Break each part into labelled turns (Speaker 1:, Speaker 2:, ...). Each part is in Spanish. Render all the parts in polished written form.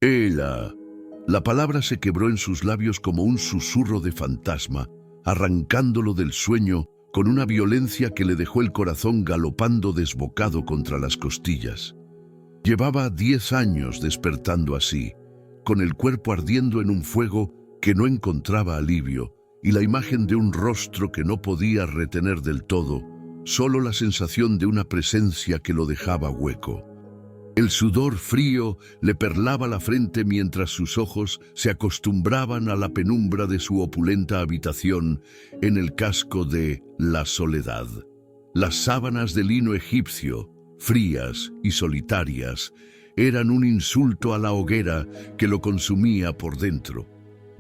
Speaker 1: Ella. La palabra se quebró en sus labios como un susurro de fantasma, arrancándolo del sueño con una violencia que le dejó el corazón galopando desbocado contra las costillas. Llevaba 10 años despertando así, con el cuerpo ardiendo en un fuego que no encontraba alivio, y la imagen de un rostro que no podía retener del todo, solo la sensación de una presencia que lo dejaba hueco. El sudor frío le perlaba la frente mientras sus ojos se acostumbraban a la penumbra de su opulenta habitación en el casco de la Soledad. Las sábanas de lino egipcio, frías y solitarias, eran un insulto a la hoguera que lo consumía por dentro.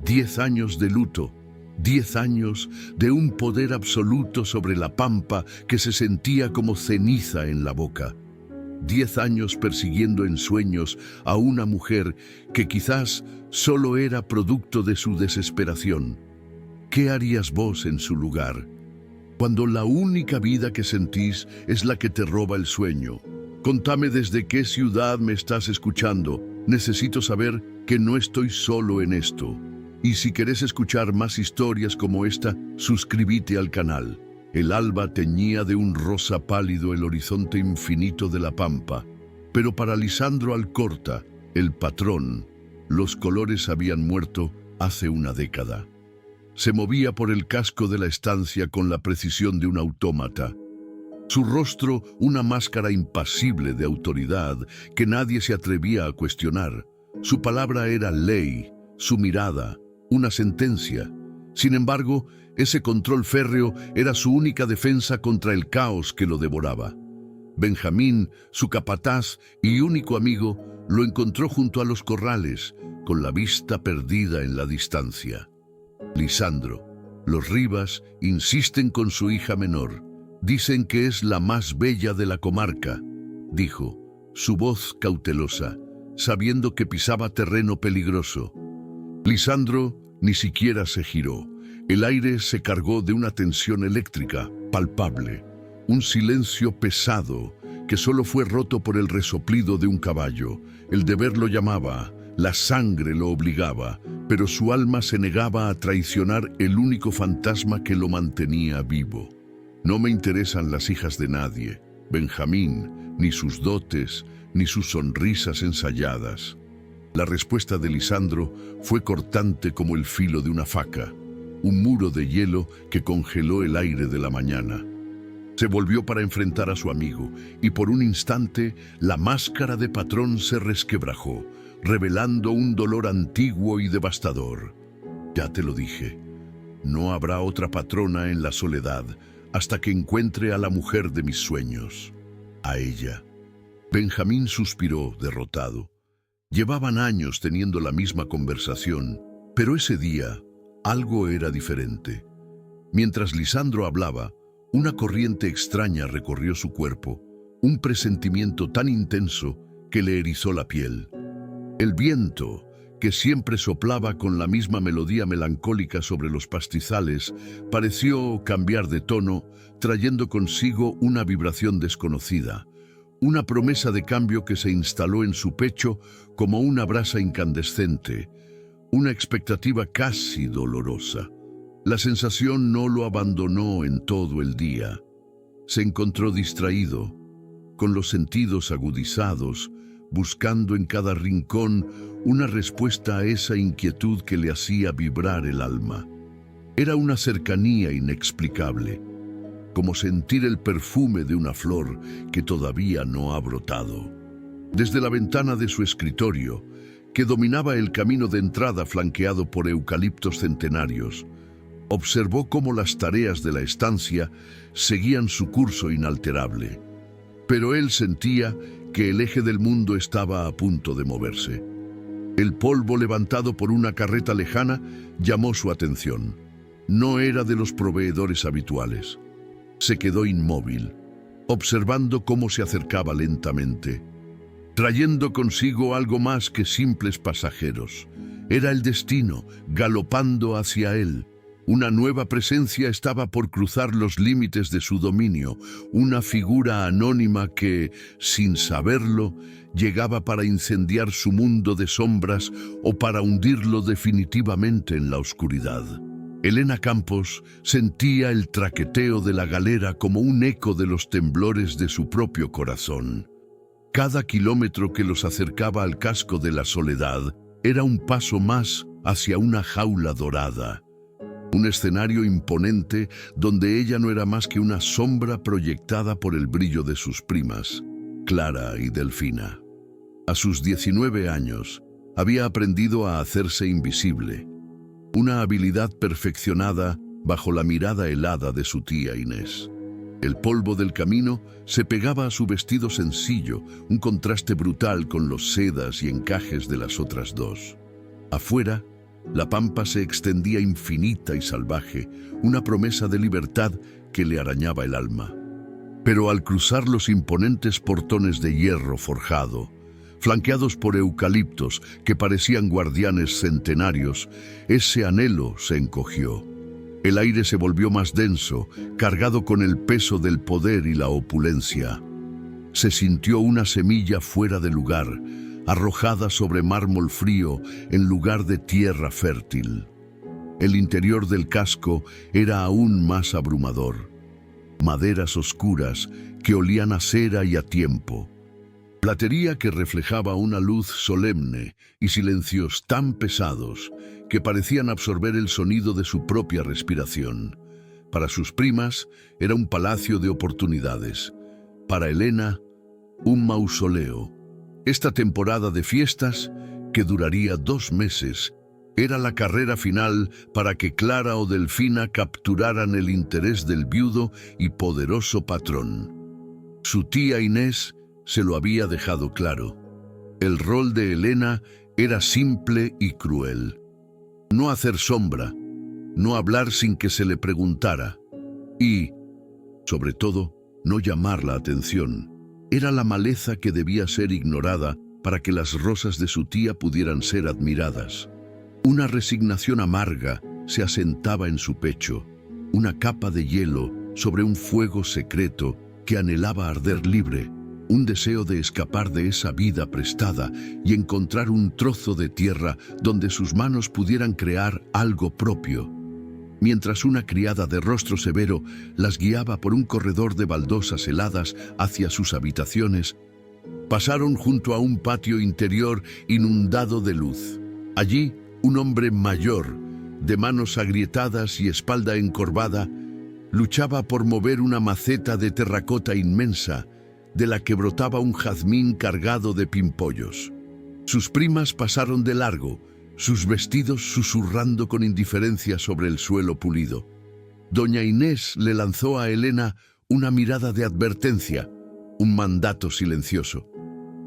Speaker 1: 10 años de luto, 10 años de un poder absoluto sobre la pampa que se sentía como ceniza en la boca. 10 años persiguiendo en sueños a una mujer que quizás solo era producto de su desesperación. ¿Qué harías vos en su lugar? Cuando la única vida que sentís es la que te roba el sueño. Contame desde qué ciudad me estás escuchando. Necesito saber que no estoy solo en esto. Y si querés escuchar más historias como esta, suscríbete al canal. El alba teñía de un rosa pálido el horizonte infinito de la pampa, pero para Lisandro Alcorta, el patrón, los colores habían muerto hace una década. Se movía por el casco de la estancia con la precisión de un autómata. Su rostro, una máscara impasible de autoridad que nadie se atrevía a cuestionar. Su palabra era ley, su mirada, una sentencia. Sin embargo, ese control férreo era su única defensa contra el caos que lo devoraba. Benjamín, su capataz y único amigo, lo encontró junto a los corrales, con la vista perdida en la distancia. Lisandro, los Rivas insisten con su hija menor. Dicen que es la más bella de la comarca, dijo, su voz cautelosa, sabiendo que pisaba terreno peligroso. Lisandro ni siquiera se giró. El aire se cargó de una tensión eléctrica, palpable, un silencio pesado que solo fue roto por el resoplido de un caballo. El deber lo llamaba, la sangre lo obligaba, pero su alma se negaba a traicionar el único fantasma que lo mantenía vivo. No me interesan las hijas de nadie, Benjamín, ni sus dotes, ni sus sonrisas ensayadas. La respuesta de Lisandro fue cortante como el filo de una faca. Un muro de hielo que congeló el aire de la mañana. Se volvió para enfrentar a su amigo, y por un instante la máscara de patrón se resquebrajó, revelando un dolor antiguo y devastador. Ya te lo dije, no habrá otra patrona en la Soledad hasta que encuentre a la mujer de mis sueños, a ella. Benjamín suspiró, derrotado. Llevaban años teniendo la misma conversación, pero ese día algo era diferente. Mientras Lisandro hablaba, una corriente extraña recorrió su cuerpo, un presentimiento tan intenso que le erizó la piel. El viento, que siempre soplaba con la misma melodía melancólica sobre los pastizales, pareció cambiar de tono, trayendo consigo una vibración desconocida, una promesa de cambio que se instaló en su pecho como una brasa incandescente, una expectativa casi dolorosa. La sensación no lo abandonó en todo el día. Se encontró distraído, con los sentidos agudizados, buscando en cada rincón una respuesta a esa inquietud que le hacía vibrar el alma. Era una cercanía inexplicable, como sentir el perfume de una flor que todavía no ha brotado. Desde la ventana de su escritorio, que dominaba el camino de entrada flanqueado por eucaliptos centenarios, observó cómo las tareas de la estancia seguían su curso inalterable. Pero él sentía que el eje del mundo estaba a punto de moverse. El polvo levantado por una carreta lejana llamó su atención. No era de los proveedores habituales. Se quedó inmóvil, observando cómo se acercaba lentamente, trayendo consigo algo más que simples pasajeros. Era el destino, galopando hacia él. Una nueva presencia estaba por cruzar los límites de su dominio, una figura anónima que, sin saberlo, llegaba para incendiar su mundo de sombras o para hundirlo definitivamente en la oscuridad. Elena Campos sentía el traqueteo de la galera como un eco de los temblores de su propio corazón. Cada kilómetro que los acercaba al casco de la Soledad era un paso más hacia una jaula dorada. Un escenario imponente donde ella no era más que una sombra proyectada por el brillo de sus primas, Clara y Delfina. A sus 19 años, había aprendido a hacerse invisible, una habilidad perfeccionada bajo la mirada helada de su tía Inés. El polvo del camino se pegaba a su vestido sencillo, un contraste brutal con los sedas y encajes de las otras dos. Afuera, la pampa se extendía infinita y salvaje, una promesa de libertad que le arañaba el alma. Pero al cruzar los imponentes portones de hierro forjado, flanqueados por eucaliptos que parecían guardianes centenarios, ese anhelo se encogió. El aire se volvió más denso, cargado con el peso del poder y la opulencia. Se sintió una semilla fuera de lugar, arrojada sobre mármol frío en lugar de tierra fértil. El interior del casco era aún más abrumador. Maderas oscuras que olían a cera y a tiempo. Platería que reflejaba una luz solemne y silencios tan pesados que parecían absorber el sonido de su propia respiración. Para sus primas era un palacio de oportunidades. Para Elena, un mausoleo. Esta temporada de fiestas, que duraría 2 meses, era la carrera final para que Clara o Delfina capturaran el interés del viudo y poderoso patrón. Su tía Inés se lo había dejado claro. El rol de Elena era simple y cruel. No hacer sombra, no hablar sin que se le preguntara y, sobre todo, no llamar la atención. Era la maleza que debía ser ignorada para que las rosas de su tía pudieran ser admiradas. Una resignación amarga se asentaba en su pecho, una capa de hielo sobre un fuego secreto que anhelaba arder libre, un deseo de escapar de esa vida prestada y encontrar un trozo de tierra donde sus manos pudieran crear algo propio. Mientras una criada de rostro severo las guiaba por un corredor de baldosas heladas hacia sus habitaciones, pasaron junto a un patio interior inundado de luz. Allí, un hombre mayor, de manos agrietadas y espalda encorvada, luchaba por mover una maceta de terracota inmensa, de la que brotaba un jazmín cargado de pimpollos. Sus primas pasaron de largo, sus vestidos susurrando con indiferencia sobre el suelo pulido. Doña Inés le lanzó a Elena una mirada de advertencia, un mandato silencioso.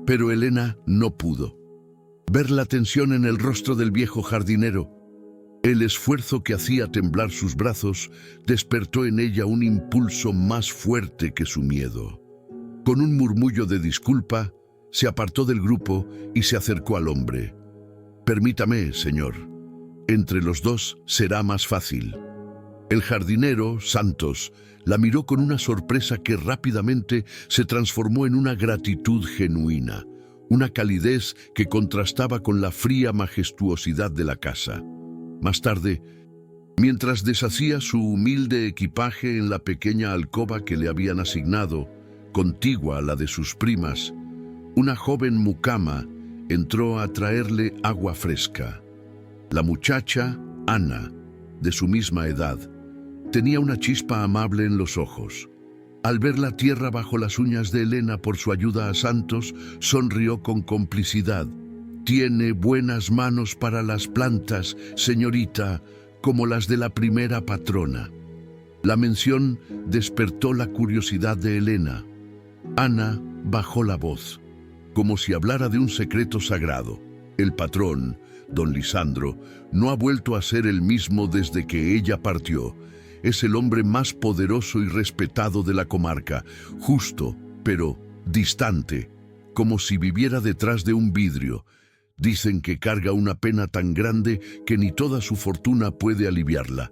Speaker 1: Pero Elena no pudo. Ver la tensión en el rostro del viejo jardinero, el esfuerzo que hacía temblar sus brazos, despertó en ella un impulso más fuerte que su miedo. Con un murmullo de disculpa, se apartó del grupo y se acercó al hombre. «Permítame, señor. Entre los dos será más fácil». El jardinero, Santos, la miró con una sorpresa que rápidamente se transformó en una gratitud genuina, una calidez que contrastaba con la fría majestuosidad de la casa. Más tarde, mientras deshacía su humilde equipaje en la pequeña alcoba que le habían asignado, contigua a la de sus primas, una joven mucama entró a traerle agua fresca. La muchacha, Ana, de su misma edad, tenía una chispa amable en los ojos. Al ver la tierra bajo las uñas de Elena por su ayuda a Santos, sonrió con complicidad. «Tiene buenas manos para las plantas, señorita, como las de la primera patrona». La mención despertó la curiosidad de Elena. Ana bajó la voz, como si hablara de un secreto sagrado. El patrón, don Lisandro, no ha vuelto a ser el mismo desde que ella partió. Es el hombre más poderoso y respetado de la comarca, justo, pero distante, como si viviera detrás de un vidrio. Dicen que carga una pena tan grande que ni toda su fortuna puede aliviarla.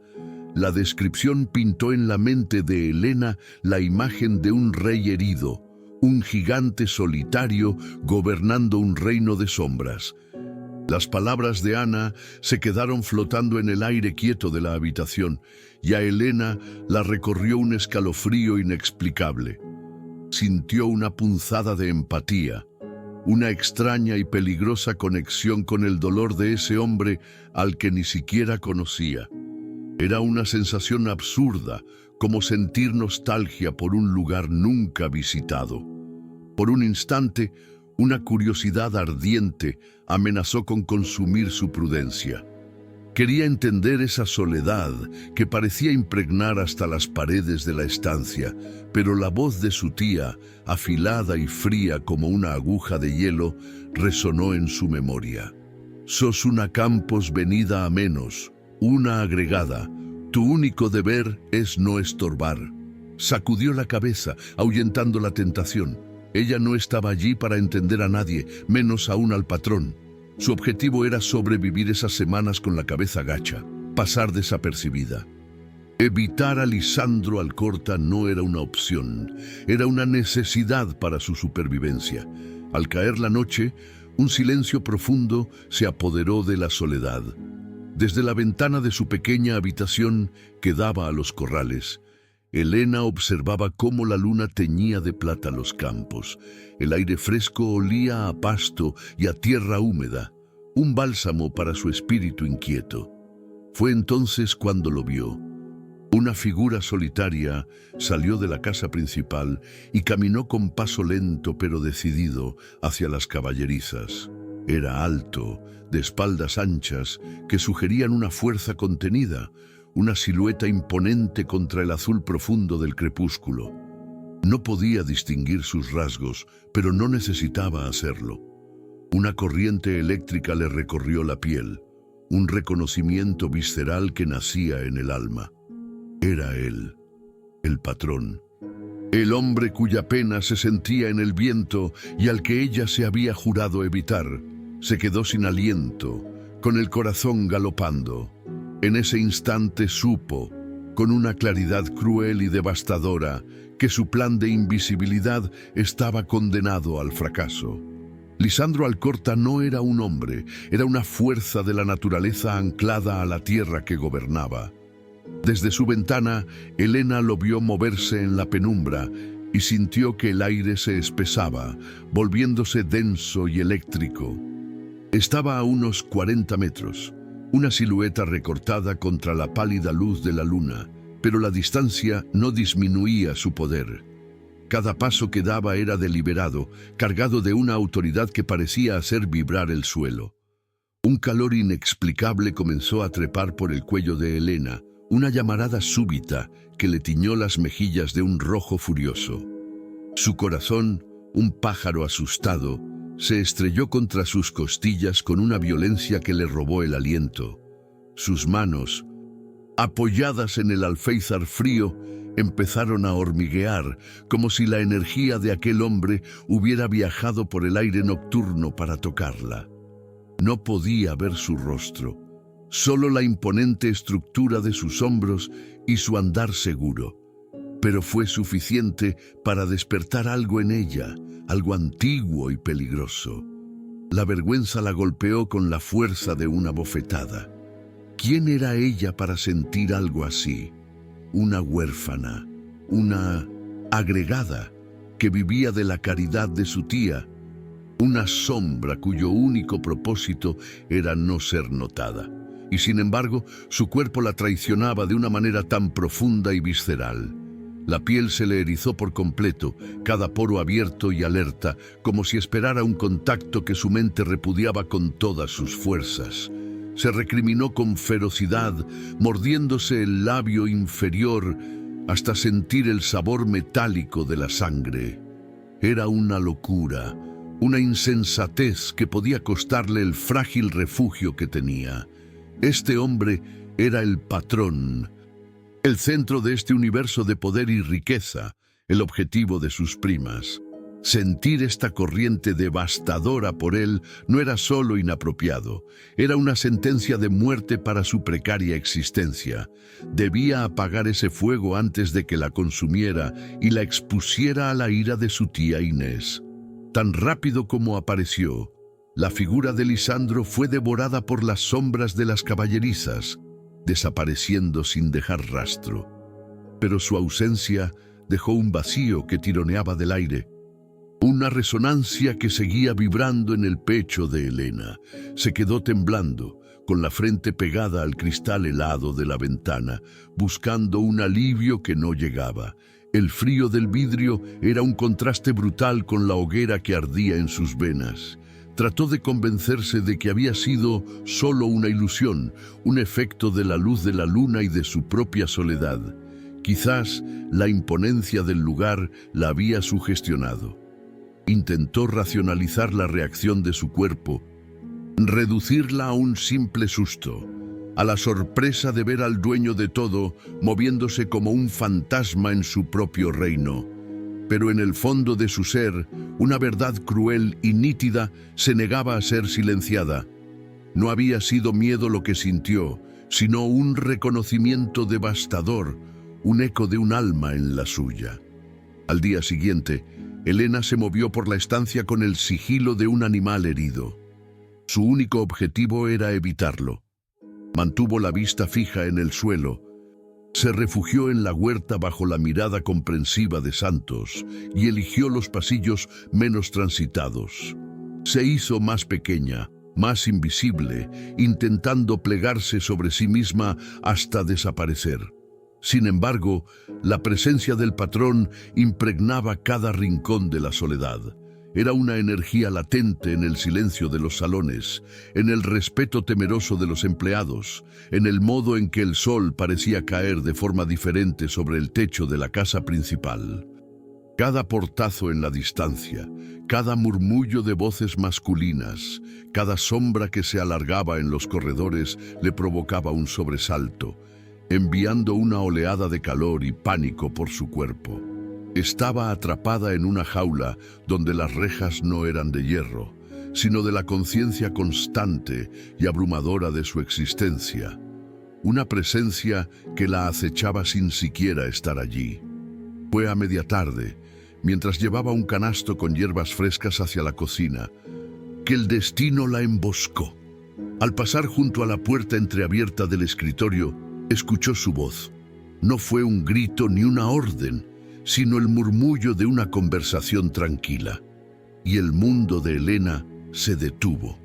Speaker 1: La descripción pintó en la mente de Helena la imagen de un rey herido, un gigante solitario gobernando un reino de sombras. Las palabras de Ana se quedaron flotando en el aire quieto de la habitación, y a Helena la recorrió un escalofrío inexplicable. Sintió una punzada de empatía, una extraña y peligrosa conexión con el dolor de ese hombre al que ni siquiera conocía. Era una sensación absurda, como sentir nostalgia por un lugar nunca visitado. Por un instante, una curiosidad ardiente amenazó con consumir su prudencia. Quería entender esa soledad que parecía impregnar hasta las paredes de la estancia, pero la voz de su tía, afilada y fría como una aguja de hielo, resonó en su memoria. «Sos una Campos venida a menos, una agregada. Tu único deber es no estorbar». Sacudió la cabeza, ahuyentando la tentación. Ella no estaba allí para entender a nadie, menos aún al patrón. Su objetivo era sobrevivir esas semanas con la cabeza gacha, pasar desapercibida. Evitar a Lisandro Alcorta no era una opción, era una necesidad para su supervivencia. Al caer la noche, un silencio profundo se apoderó de la soledad. Desde la ventana de su pequeña habitación que daba a los corrales, Helena observaba cómo la luna teñía de plata los campos. El aire fresco olía a pasto y a tierra húmeda, un bálsamo para su espíritu inquieto. Fue entonces cuando lo vio. Una figura solitaria salió de la casa principal y caminó con paso lento pero decidido hacia las caballerizas. Era alto, de espaldas anchas, que sugerían una fuerza contenida, una silueta imponente contra el azul profundo del crepúsculo. No podía distinguir sus rasgos, pero no necesitaba hacerlo. Una corriente eléctrica le recorrió la piel, un reconocimiento visceral que nacía en el alma. Era él, el patrón. El hombre cuya pena se sentía en el viento y al que ella se había jurado evitar. Se quedó sin aliento, con el corazón galopando. En ese instante supo, con una claridad cruel y devastadora, que su plan de invisibilidad estaba condenado al fracaso. Lisandro Alcorta no era un hombre, era una fuerza de la naturaleza anclada a la tierra que gobernaba. Desde su ventana, Helena lo vio moverse en la penumbra y sintió que el aire se espesaba, volviéndose denso y eléctrico. Estaba a unos 40 metros. Una silueta recortada contra la pálida luz de la luna, pero la distancia no disminuía su poder. Cada paso que daba era deliberado, cargado de una autoridad que parecía hacer vibrar el suelo. Un calor inexplicable comenzó a trepar por el cuello de Helena, una llamarada súbita que le tiñó las mejillas de un rojo furioso. Su corazón, un pájaro asustado, se estrelló contra sus costillas con una violencia que le robó el aliento. Sus manos, apoyadas en el alféizar frío, empezaron a hormiguear, como si la energía de aquel hombre hubiera viajado por el aire nocturno para tocarla. No podía ver su rostro, solo la imponente estructura de sus hombros y su andar seguro. Pero fue suficiente para despertar algo en ella, algo antiguo y peligroso. La vergüenza la golpeó con la fuerza de una bofetada. ¿Quién era ella para sentir algo así? Una huérfana, una agregada que vivía de la caridad de su tía, una sombra cuyo único propósito era no ser notada. Y sin embargo, su cuerpo la traicionaba de una manera tan profunda y visceral. La piel se le erizó por completo, cada poro abierto y alerta, como si esperara un contacto que su mente repudiaba con todas sus fuerzas. Se recriminó con ferocidad, mordiéndose el labio inferior hasta sentir el sabor metálico de la sangre. Era una locura, una insensatez que podía costarle el frágil refugio que tenía. Este hombre era el patrón, el centro de este universo de poder y riqueza, el objetivo de sus primas. Sentir esta corriente devastadora por él no era solo inapropiado, era una sentencia de muerte para su precaria existencia. Debía apagar ese fuego antes de que la consumiera y la expusiera a la ira de su tía Inés. Tan rápido como apareció, la figura de Lisandro fue devorada por las sombras de las caballerizas, desapareciendo sin dejar rastro. Pero su ausencia dejó un vacío que tironeaba del aire, una resonancia que seguía vibrando en el pecho de Elena. Se quedó temblando, con la frente pegada al cristal helado de la ventana, buscando un alivio que no llegaba. El frío del vidrio era un contraste brutal con la hoguera que ardía en sus venas. Trató de convencerse de que había sido solo una ilusión, un efecto de la luz de la luna y de su propia soledad. Quizás la imponencia del lugar la había sugestionado. Intentó racionalizar la reacción de su cuerpo, reducirla a un simple susto, a la sorpresa de ver al dueño de todo moviéndose como un fantasma en su propio reino. Pero en el fondo de su ser, una verdad cruel y nítida se negaba a ser silenciada. No había sido miedo lo que sintió, sino un reconocimiento devastador, un eco de un alma en la suya. Al día siguiente, Elena se movió por la estancia con el sigilo de un animal herido. Su único objetivo era evitarlo. Mantuvo la vista fija en el suelo. Se refugió en la huerta bajo la mirada comprensiva de Santos y eligió los pasillos menos transitados. Se hizo más pequeña, más invisible, intentando plegarse sobre sí misma hasta desaparecer. Sin embargo, la presencia del patrón impregnaba cada rincón de la soledad. Era una energía latente en el silencio de los salones, en el respeto temeroso de los empleados, en el modo en que el sol parecía caer de forma diferente sobre el techo de la casa principal. Cada portazo en la distancia, cada murmullo de voces masculinas, cada sombra que se alargaba en los corredores le provocaba un sobresalto, enviando una oleada de calor y pánico por su cuerpo. Estaba atrapada en una jaula donde las rejas no eran de hierro, sino de la conciencia constante y abrumadora de su existencia. Una presencia que la acechaba sin siquiera estar allí. Fue a media tarde, mientras llevaba un canasto con hierbas frescas hacia la cocina, que el destino la emboscó. Al pasar junto a la puerta entreabierta del escritorio, escuchó su voz. No fue un grito ni una orden, sino el murmullo de una conversación tranquila. Y el mundo de Elena se detuvo.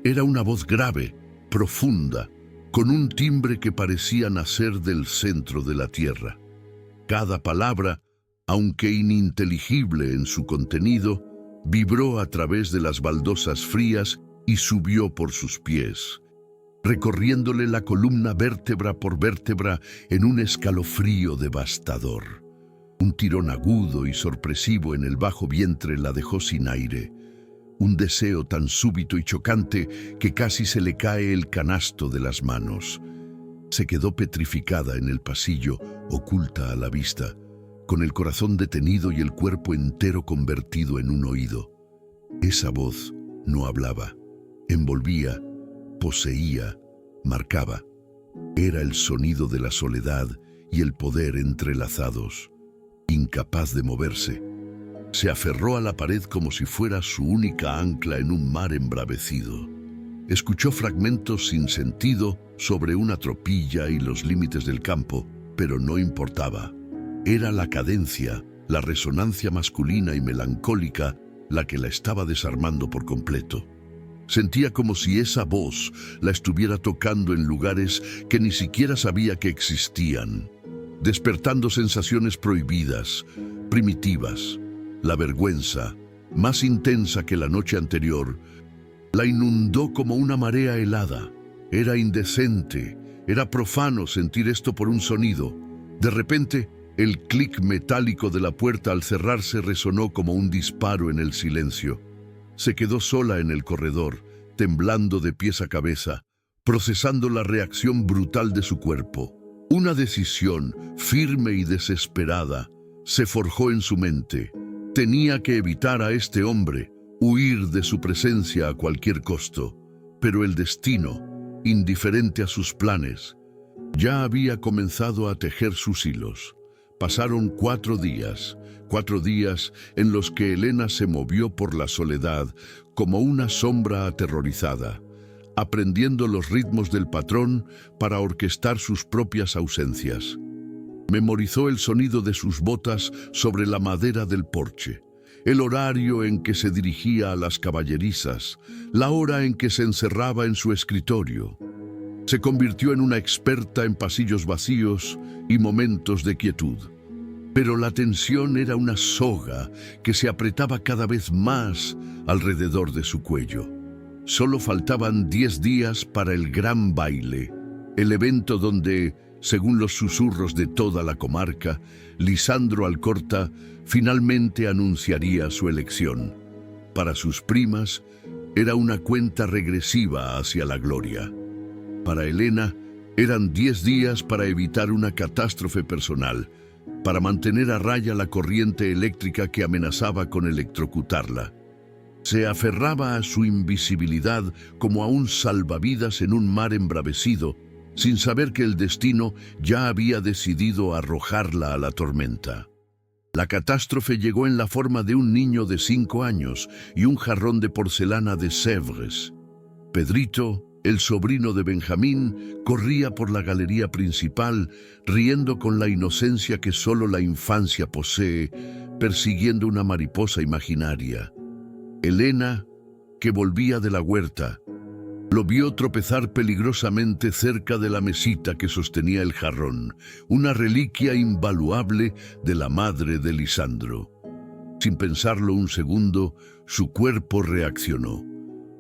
Speaker 1: Era una voz grave, profunda, con un timbre que parecía nacer del centro de la tierra. Cada palabra, aunque ininteligible en su contenido, vibró a través de las baldosas frías y subió por sus pies, recorriéndole la columna vértebra por vértebra en un escalofrío devastador. Un tirón agudo y sorpresivo en el bajo vientre la dejó sin aire. Un deseo tan súbito y chocante que casi se le cae el canasto de las manos. Se quedó petrificada en el pasillo, oculta a la vista, con el corazón detenido y el cuerpo entero convertido en un oído. Esa voz no hablaba, envolvía, poseía, marcaba. Era el sonido de la soledad y el poder entrelazados. Incapaz de moverse, se aferró a la pared como si fuera su única ancla en un mar embravecido. Escuchó fragmentos sin sentido sobre una tropilla y los límites del campo, pero no importaba. Era la cadencia, la resonancia masculina y melancólica la que la estaba desarmando por completo. Sentía como si esa voz la estuviera tocando en lugares que ni siquiera sabía que existían, despertando sensaciones prohibidas, primitivas. La vergüenza, más intensa que la noche anterior, la inundó como una marea helada. Era indecente, era profano sentir esto por un sonido. De repente, el clic metálico de la puerta al cerrarse resonó como un disparo en el silencio. Se quedó sola en el corredor, temblando de pies a cabeza, procesando la reacción brutal de su cuerpo. Una decisión, firme y desesperada, se forjó en su mente. Tenía que evitar a este hombre, huir de su presencia a cualquier costo, pero el destino, indiferente a sus planes, ya había comenzado a tejer sus hilos. Pasaron 4 días en los que Elena se movió por la soledad como una sombra aterrorizada, aprendiendo los ritmos del patrón para orquestar sus propias ausencias. Memorizó el sonido de sus botas sobre la madera del porche, el horario en que se dirigía a las caballerizas, la hora en que se encerraba en su escritorio. Se convirtió en una experta en pasillos vacíos y momentos de quietud. Pero la tensión era una soga que se apretaba cada vez más alrededor de su cuello. Solo faltaban 10 días para el gran baile, el evento donde, según los susurros de toda la comarca, Lisandro Alcorta finalmente anunciaría su elección. Para sus primas, era una cuenta regresiva hacia la gloria. Para Elena, eran 10 días para evitar una catástrofe personal, para mantener a raya la corriente eléctrica que amenazaba con electrocutarla. Se aferraba a su invisibilidad como a un salvavidas en un mar embravecido, sin saber que el destino ya había decidido arrojarla a la tormenta. La catástrofe llegó en la forma de un niño de 5 años y un jarrón de porcelana de Sèvres. Pedrito, el sobrino de Benjamín, corría por la galería principal, riendo con la inocencia que solo la infancia posee, persiguiendo una mariposa imaginaria. Elena, que volvía de la huerta, lo vio tropezar peligrosamente cerca de la mesita que sostenía el jarrón, una reliquia invaluable de la madre de Lisandro. Sin pensarlo un segundo, su cuerpo reaccionó.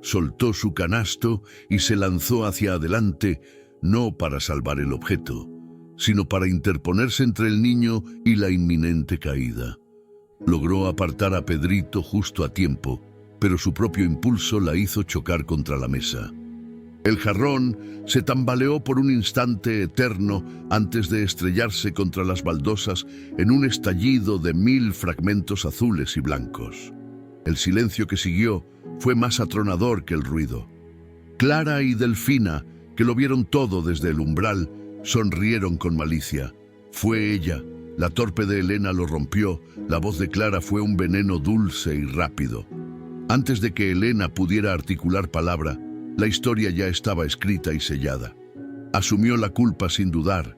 Speaker 1: Soltó su canasto y se lanzó hacia adelante, no para salvar el objeto, sino para interponerse entre el niño y la inminente caída. Logró apartar a Pedrito justo a tiempo, pero su propio impulso la hizo chocar contra la mesa. El jarrón se tambaleó por un instante eterno antes de estrellarse contra las baldosas en un estallido de 1000 fragmentos azules y blancos. El silencio que siguió fue más atronador que el ruido. Clara y Delfina, que lo vieron todo desde el umbral, sonrieron con malicia. Fue ella. La torpe de Elena lo rompió. La voz de Clara fue un veneno dulce y rápido. Antes de que Elena pudiera articular palabra, la historia ya estaba escrita y sellada. Asumió la culpa sin dudar,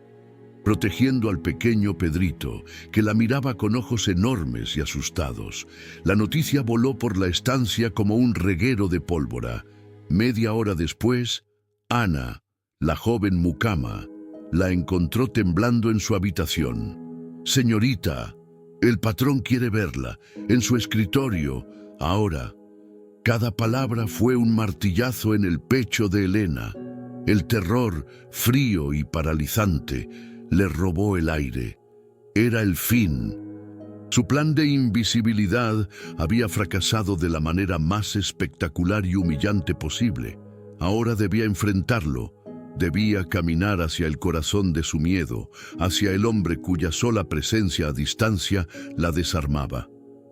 Speaker 1: protegiendo al pequeño Pedrito, que la miraba con ojos enormes y asustados. La noticia voló por la estancia como un reguero de pólvora. Media hora después, Ana, la joven mucama, la encontró temblando en su habitación. «Señorita, el patrón quiere verla, en su escritorio, ahora». Cada palabra fue un martillazo en el pecho de Elena. El terror, frío y paralizante, le robó el aire. Era el fin. Su plan de invisibilidad había fracasado de la manera más espectacular y humillante posible. Ahora debía enfrentarlo. Debía caminar hacia el corazón de su miedo, hacia el hombre cuya sola presencia a distancia la desarmaba.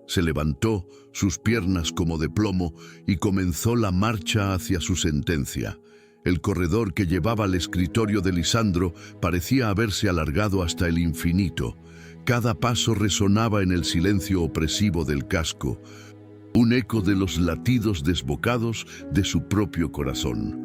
Speaker 1: Se levantó, sus piernas como de plomo, y comenzó la marcha hacia su sentencia. El corredor que llevaba al escritorio de Lisandro parecía haberse alargado hasta el infinito. Cada paso resonaba en el silencio opresivo del casco, un eco de los latidos desbocados de su propio corazón.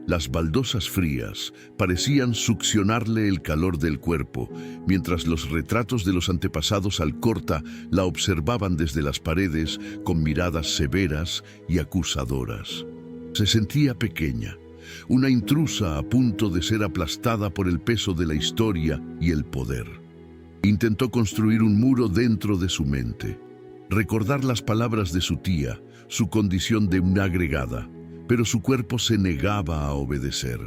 Speaker 1: Las baldosas frías parecían succionarle el calor del cuerpo, mientras los retratos de los antepasados Alcorta la observaban desde las paredes con miradas severas y acusadoras. Se sentía pequeña, una intrusa a punto de ser aplastada por el peso de la historia y el poder. Intentó construir un muro dentro de su mente, recordar las palabras de su tía, su condición de una agregada, pero su cuerpo se negaba a obedecer.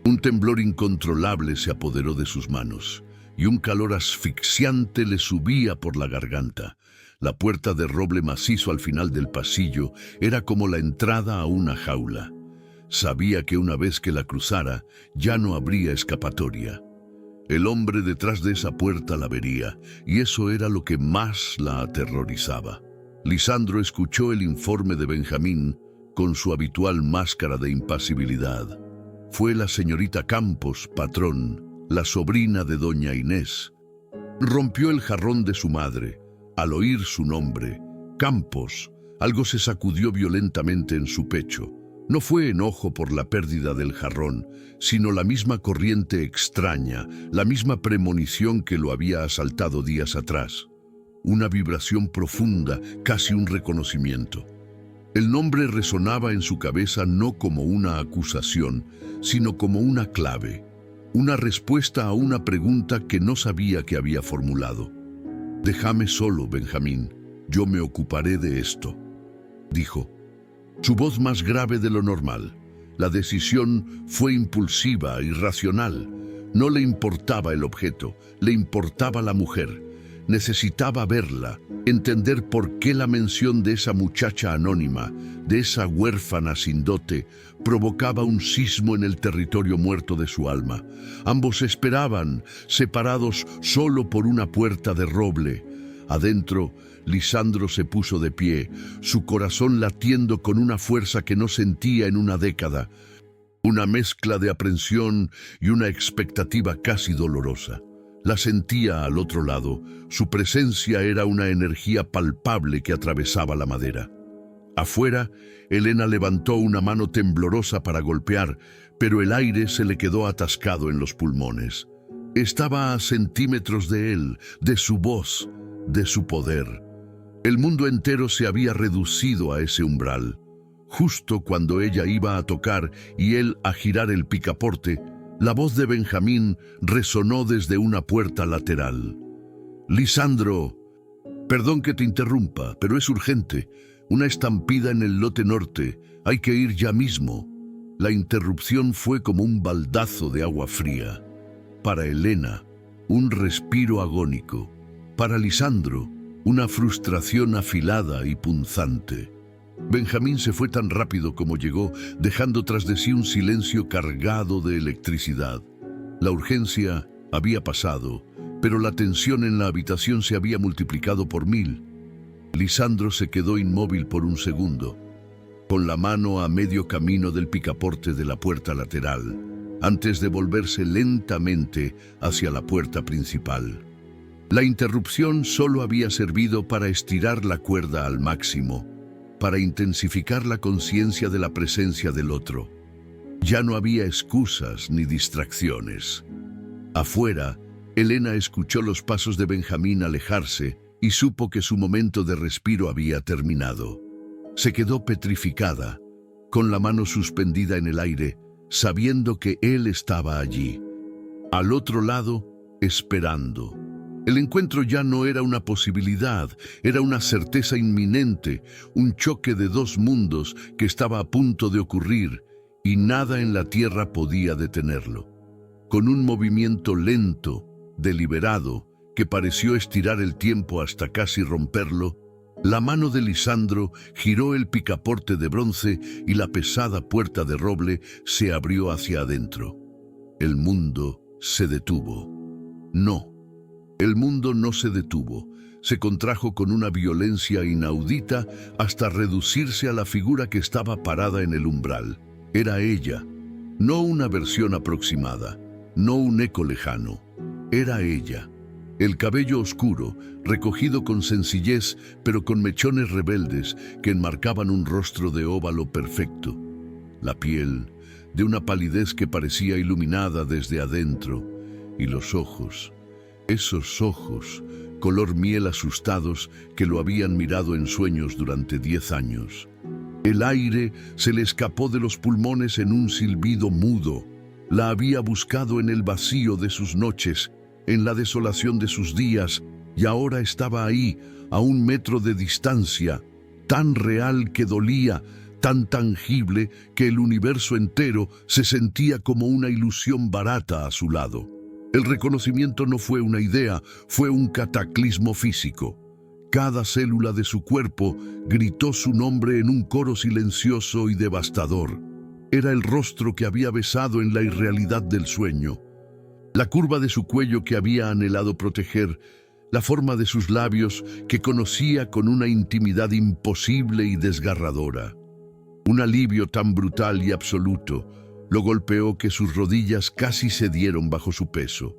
Speaker 1: Un temblor incontrolable se apoderó de sus manos, y un calor asfixiante le subía por la garganta. La puerta de roble macizo al final del pasillo era como la entrada a una jaula. Sabía que una vez que la cruzara, ya no habría escapatoria. El hombre detrás de esa puerta la vería, y eso era lo que más la aterrorizaba. Lisandro escuchó el informe de Benjamín con su habitual máscara de impasibilidad. Fue la señorita Campos, patrón, la sobrina de doña Inés. Rompió el jarrón de su madre. Al oír su nombre, Campos, algo se sacudió violentamente en su pecho. No fue enojo por la pérdida del jarrón, sino la misma corriente extraña, la misma premonición que lo había asaltado días atrás. Una vibración profunda, casi un reconocimiento. El nombre resonaba en su cabeza no como una acusación, sino como una clave, una respuesta a una pregunta que no sabía que había formulado. «Déjame solo, Benjamín, yo me ocuparé de esto», dijo. Su voz más grave de lo normal. La decisión fue impulsiva, irracional. No le importaba el objeto, le importaba la mujer. Necesitaba verla, entender por qué la mención de esa muchacha anónima, de esa huérfana sin dote, provocaba un sismo en el territorio muerto de su alma. Ambos esperaban, separados solo por una puerta de roble. Adentro, Lisandro se puso de pie, su corazón latiendo con una fuerza que no sentía en una década. Una mezcla de aprensión y una expectativa casi dolorosa. La sentía al otro lado, su presencia era una energía palpable que atravesaba la madera. Afuera, Elena levantó una mano temblorosa para golpear, pero el aire se le quedó atascado en los pulmones. Estaba a centímetros de él, de su voz, de su poder. El mundo entero se había reducido a ese umbral. Justo cuando ella iba a tocar y él a girar el picaporte, la voz de Benjamín resonó desde una puerta lateral. «Lisandro, perdón que te interrumpa, pero es urgente. Una estampida en el lote norte. Hay que ir ya mismo». La interrupción fue como un baldazo de agua fría. Para Elena, un respiro agónico. Para Lisandro, una frustración afilada y punzante. Benjamín se fue tan rápido como llegó, dejando tras de sí un silencio cargado de electricidad. La urgencia había pasado, pero la tensión en la habitación se había multiplicado por 1000. Lisandro se quedó inmóvil por un segundo, con la mano a medio camino del picaporte de la puerta lateral, antes de volverse lentamente hacia la puerta principal. La interrupción solo había servido para estirar la cuerda al máximo, para intensificar la conciencia de la presencia del otro. Ya no había excusas ni distracciones. Afuera, Elena escuchó los pasos de Benjamín alejarse y supo que su momento de respiro había terminado. Se quedó petrificada, con la mano suspendida en el aire, sabiendo que él estaba allí, al otro lado, esperando. El encuentro ya no era una posibilidad, era una certeza inminente, un choque de dos mundos que estaba a punto de ocurrir y nada en la tierra podía detenerlo. Con un movimiento lento, deliberado, que pareció estirar el tiempo hasta casi romperlo, la mano de Lisandro giró el picaporte de bronce y la pesada puerta de roble se abrió hacia adentro. El mundo se detuvo. No. El mundo no se detuvo, se contrajo con una violencia inaudita hasta reducirse a la figura que estaba parada en el umbral. Era ella, no una versión aproximada, no un eco lejano. Era ella. El cabello oscuro, recogido con sencillez, pero con mechones rebeldes que enmarcaban un rostro de óvalo perfecto. La piel, de una palidez que parecía iluminada desde adentro, y los ojos. Esos ojos, color miel asustados, que lo habían mirado en sueños durante 10 años. El aire se le escapó de los pulmones en un silbido mudo. La había buscado en el vacío de sus noches, en la desolación de sus días, y ahora estaba ahí, a 1 metro de distancia, tan real que dolía, tan tangible que el universo entero se sentía como una ilusión barata a su lado. El reconocimiento no fue una idea, fue un cataclismo físico. Cada célula de su cuerpo gritó su nombre en un coro silencioso y devastador. Era el rostro que había besado en la irrealidad del sueño. La curva de su cuello que había anhelado proteger, la forma de sus labios que conocía con una intimidad imposible y desgarradora. Un alivio tan brutal y absoluto lo golpeó que sus rodillas casi cedieron bajo su peso.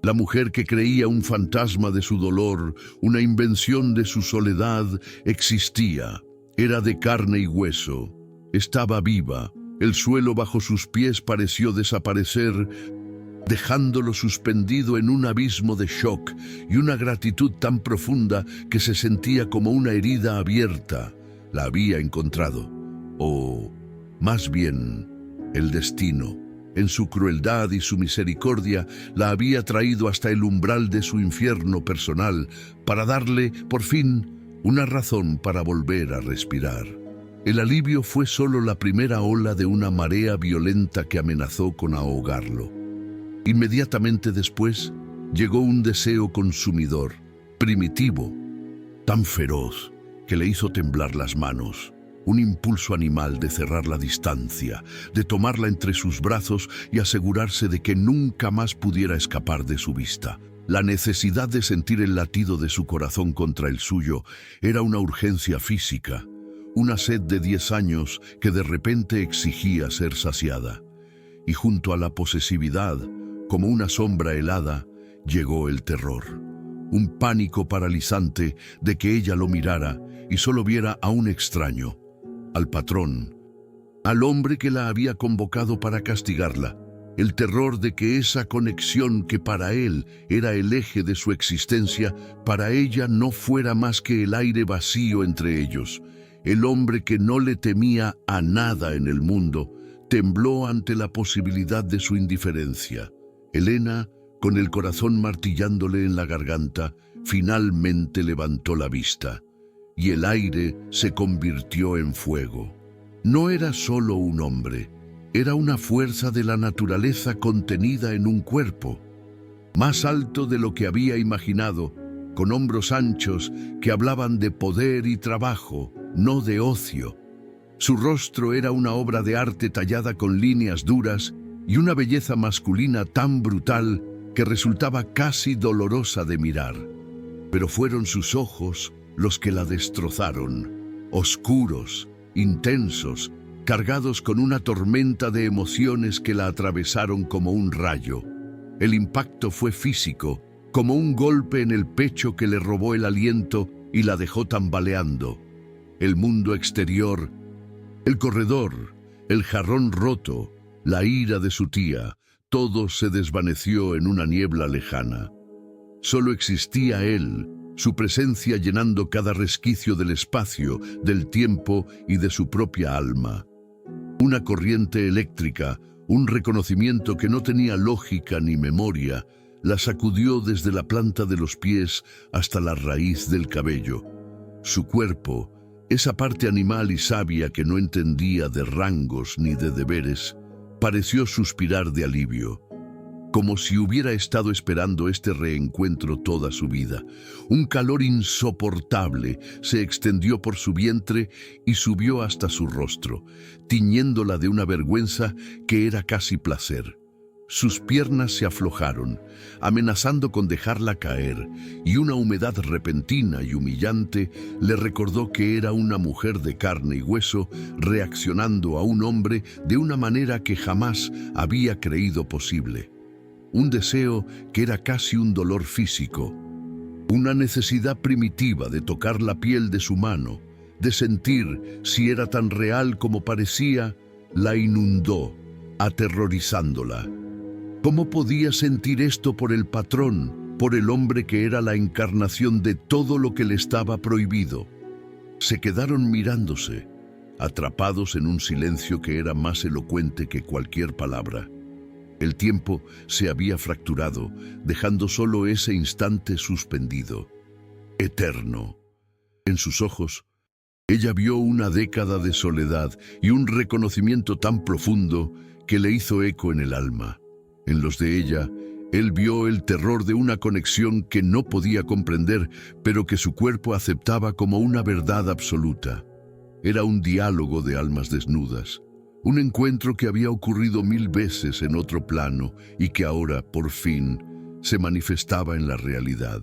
Speaker 1: La mujer que creía un fantasma de su dolor, una invención de su soledad, existía. Era de carne y hueso. Estaba viva. El suelo bajo sus pies pareció desaparecer, dejándolo suspendido en un abismo de shock y una gratitud tan profunda que se sentía como una herida abierta. La había encontrado. O, más bien, el destino, en su crueldad y su misericordia, la había traído hasta el umbral de su infierno personal para darle, por fin, una razón para volver a respirar. El alivio fue solo la primera ola de una marea violenta que amenazó con ahogarlo. Inmediatamente después llegó un deseo consumidor, primitivo, tan feroz que le hizo temblar las manos. Un impulso animal de cerrar la distancia, de tomarla entre sus brazos y asegurarse de que nunca más pudiera escapar de su vista. La necesidad de sentir el latido de su corazón contra el suyo era una urgencia física, una sed de 10 años que de repente exigía ser saciada. Y junto a la posesividad, como una sombra helada, llegó el terror. Un pánico paralizante de que ella lo mirara y solo viera a un extraño, al patrón, al hombre que la había convocado para castigarla. El terror de que esa conexión que para él era el eje de su existencia, para ella no fuera más que el aire vacío entre ellos. El hombre que no le temía a nada en el mundo, tembló ante la posibilidad de su indiferencia. Elena, con el corazón martillándole en la garganta, finalmente levantó la vista, y el aire se convirtió en fuego. No era solo un hombre, era una fuerza de la naturaleza contenida en un cuerpo, más alto de lo que había imaginado, con hombros anchos que hablaban de poder y trabajo, no de ocio. Su rostro era una obra de arte tallada con líneas duras y una belleza masculina tan brutal que resultaba casi dolorosa de mirar. Pero fueron sus ojos los que la destrozaron, oscuros, intensos, cargados con una tormenta de emociones que la atravesaron como un rayo. El impacto fue físico, como un golpe en el pecho que le robó el aliento y la dejó tambaleando. El mundo exterior, el corredor, el jarrón roto, la ira de su tía, todo se desvaneció en una niebla lejana. Solo existía él, su presencia llenando cada resquicio del espacio, del tiempo y de su propia alma. Una corriente eléctrica, un reconocimiento que no tenía lógica ni memoria, la sacudió desde la planta de los pies hasta la raíz del cabello. Su cuerpo, esa parte animal y sabia que no entendía de rangos ni de deberes, pareció suspirar de alivio, como si hubiera estado esperando este reencuentro toda su vida. Un calor insoportable se extendió por su vientre y subió hasta su rostro, tiñéndola de una vergüenza que era casi placer. Sus piernas se aflojaron, amenazando con dejarla caer, y una humedad repentina y humillante le recordó que era una mujer de carne y hueso reaccionando a un hombre de una manera que jamás había creído posible. Un deseo que era casi un dolor físico, una necesidad primitiva de tocar la piel de su mano, de sentir si era tan real como parecía, la inundó, aterrorizándola. ¿Cómo podía sentir esto por el patrón, por el hombre que era la encarnación de todo lo que le estaba prohibido? Se quedaron mirándose, atrapados en un silencio que era más elocuente que cualquier palabra. El tiempo se había fracturado, dejando solo ese instante suspendido, eterno. En sus ojos, ella vio una década de soledad y un reconocimiento tan profundo que le hizo eco en el alma. En los de ella, él vio el terror de una conexión que no podía comprender, pero que su cuerpo aceptaba como una verdad absoluta. Era un diálogo de almas desnudas, Un encuentro que había ocurrido 1000 veces en otro plano y que ahora, por fin, se manifestaba en la realidad.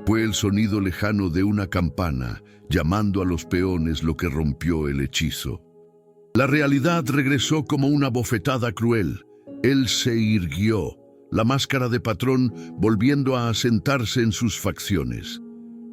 Speaker 1: Fue el sonido lejano de una campana llamando a los peones lo que rompió el hechizo. La realidad regresó como una bofetada cruel. Él se irguió, la máscara de patrón volviendo a asentarse en sus facciones.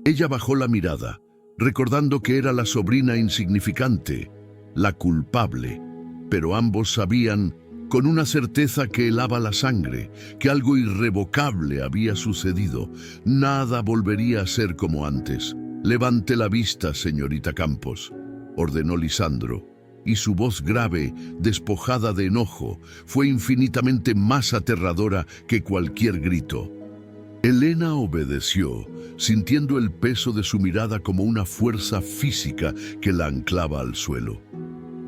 Speaker 1: Ella bajó la mirada, recordando que era la sobrina insignificante, la culpable, pero ambos sabían, con una certeza que helaba la sangre, que algo irrevocable había sucedido. Nada volvería a ser como antes. «Levante la vista, señorita Campos», ordenó Lisandro, y su voz grave, despojada de enojo, fue infinitamente más aterradora que cualquier grito. Elena obedeció, sintiendo el peso de su mirada como una fuerza física que la anclaba al suelo.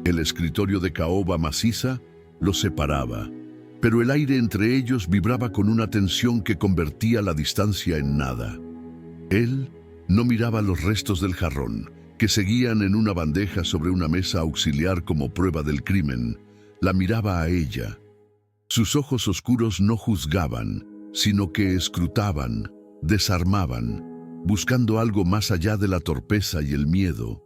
Speaker 1: El escritorio de caoba maciza los separaba, pero el aire entre ellos vibraba con una tensión que convertía la distancia en nada. Él no miraba los restos del jarrón, que seguían en una bandeja sobre una mesa auxiliar como prueba del crimen. La miraba a ella. Sus ojos oscuros no juzgaban, sino que escrutaban, desarmaban, buscando algo más allá de la torpeza y el miedo.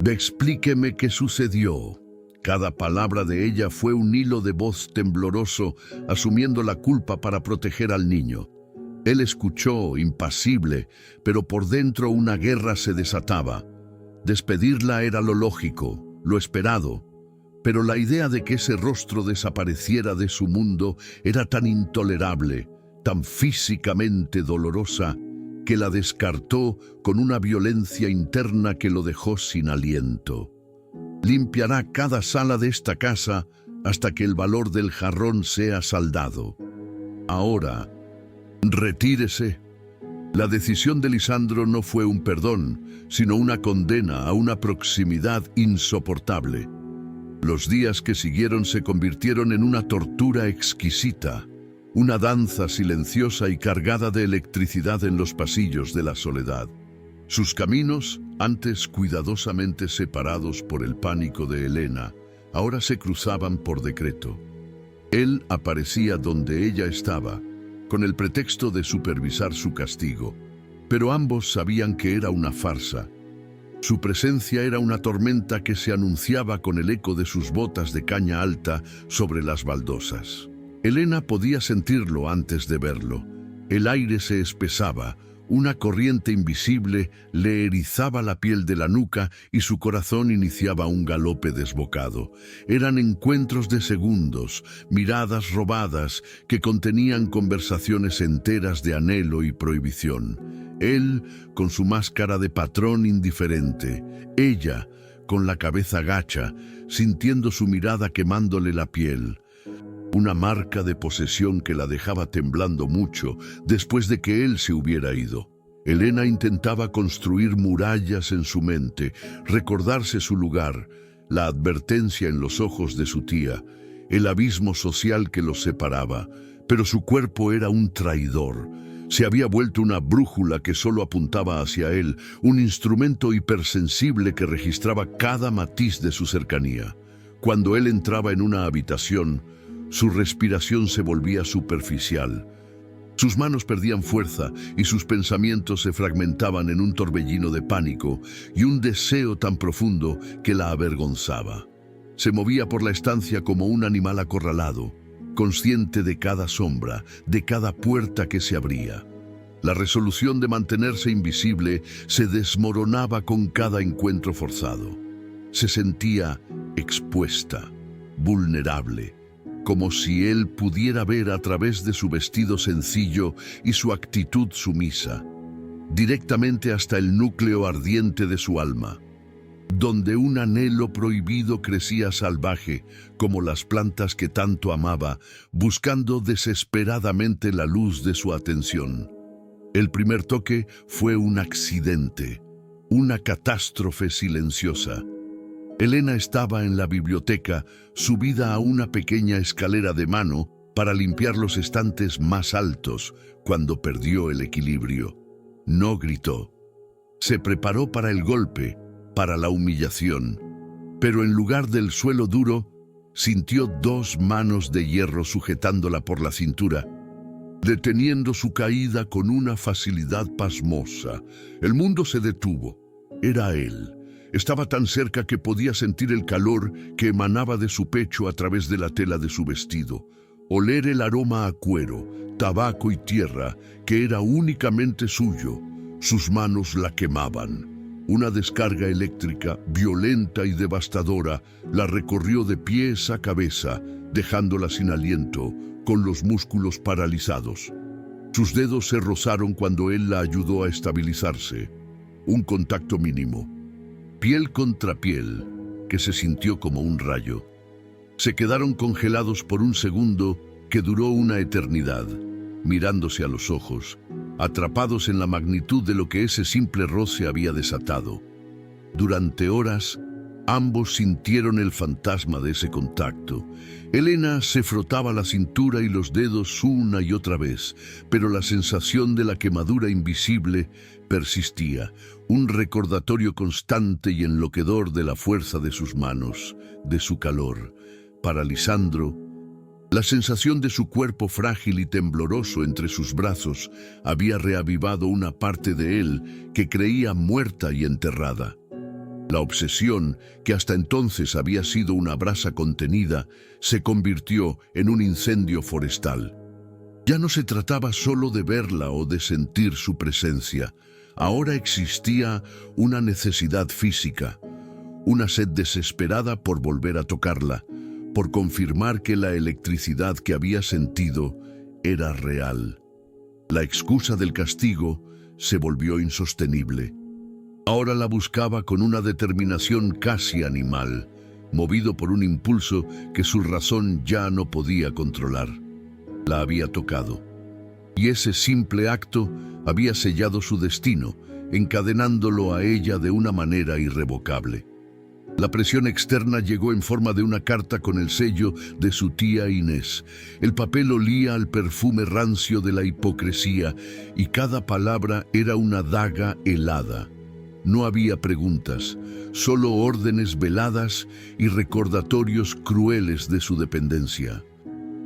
Speaker 1: «Explíqueme qué sucedió». Cada palabra de ella fue un hilo de voz tembloroso, asumiendo la culpa para proteger al niño. Él escuchó, impasible, pero por dentro una guerra se desataba. Despedirla era lo lógico, lo esperado, pero la idea de que ese rostro desapareciera de su mundo era tan intolerable, tan físicamente dolorosa, que la descartó con una violencia interna que lo dejó sin aliento. Limpiará cada sala de esta casa hasta que el valor del jarrón sea saldado. Ahora, retírese. La decisión de Lisandro no fue un perdón, sino una condena a una proximidad insoportable. Los días que siguieron se convirtieron en una tortura exquisita, una danza silenciosa y cargada de electricidad en los pasillos de la soledad. Sus caminos, antes cuidadosamente separados por el pánico de Elena, ahora se cruzaban por decreto. Él aparecía donde ella estaba, con el pretexto de supervisar su castigo, pero ambos sabían que era una farsa. Su presencia era una tormenta que se anunciaba con el eco de sus botas de caña alta sobre las baldosas. Elena podía sentirlo antes de verlo. El aire se espesaba, una corriente invisible le erizaba la piel de la nuca y su corazón iniciaba un galope desbocado. Eran encuentros de segundos, miradas robadas que contenían conversaciones enteras de anhelo y prohibición. Él con su máscara de patrón indiferente, ella con la cabeza gacha, sintiendo su mirada quemándole la piel. Una marca de posesión que la dejaba temblando mucho después de que él se hubiera ido. Elena intentaba construir murallas en su mente, recordarse su lugar, la advertencia en los ojos de su tía, el abismo social que los separaba, pero su cuerpo era un traidor. Se había vuelto una brújula que solo apuntaba hacia él, un instrumento hipersensible que registraba cada matiz de su cercanía. Cuando él entraba en una habitación, su respiración se volvía superficial. Sus manos perdían fuerza y sus pensamientos se fragmentaban en un torbellino de pánico y un deseo tan profundo que la avergonzaba. Se movía por la estancia como un animal acorralado, consciente de cada sombra, de cada puerta que se abría. La resolución de mantenerse invisible se desmoronaba con cada encuentro forzado. Se sentía expuesta, vulnerable, como si él pudiera ver a través de su vestido sencillo y su actitud sumisa, directamente hasta el núcleo ardiente de su alma, donde un anhelo prohibido crecía salvaje, como las plantas que tanto amaba, buscando desesperadamente la luz de su atención. El primer toque fue un accidente, una catástrofe silenciosa. Elena estaba en la biblioteca, subida a una pequeña escalera de mano para limpiar los estantes más altos, cuando perdió el equilibrio. No gritó. Se preparó para el golpe, para la humillación, pero en lugar del suelo duro, sintió dos manos de hierro sujetándola por la cintura, deteniendo su caída con una facilidad pasmosa. El mundo se detuvo. Era él. Estaba tan cerca que podía sentir el calor que emanaba de su pecho a través de la tela de su vestido, oler el aroma a cuero, tabaco y tierra que era únicamente suyo. Sus manos la quemaban. Una descarga eléctrica, violenta y devastadora, la recorrió de pies a cabeza, dejándola sin aliento, con los músculos paralizados. Sus dedos se rozaron cuando él la ayudó a estabilizarse. Un contacto mínimo, piel contra piel, que se sintió como un rayo. Se quedaron congelados por un segundo que duró una eternidad, mirándose a los ojos, atrapados en la magnitud de lo que ese simple roce había desatado. Durante horas, ambos sintieron el fantasma de ese contacto. Elena se frotaba la cintura y los dedos una y otra vez, pero la sensación de la quemadura invisible persistía, un recordatorio constante y enloquecedor de la fuerza de sus manos, de su calor. Para Lisandro, la sensación de su cuerpo frágil y tembloroso entre sus brazos había reavivado una parte de él que creía muerta y enterrada. La obsesión, que hasta entonces había sido una brasa contenida, se convirtió en un incendio forestal. Ya no se trataba solo de verla o de sentir su presencia. Ahora existía una necesidad física, una sed desesperada por volver a tocarla, por confirmar que la electricidad que había sentido era real. La excusa del castigo se volvió insostenible. Ahora la buscaba con una determinación casi animal, movido por un impulso que su razón ya no podía controlar. La había tocado, y ese simple acto había sellado su destino, encadenándolo a ella de una manera irrevocable. La presión externa llegó en forma de una carta con el sello de su tía Inés. El papel olía al perfume rancio de la hipocresía y cada palabra era una daga helada. No había preguntas, solo órdenes veladas y recordatorios crueles de su dependencia.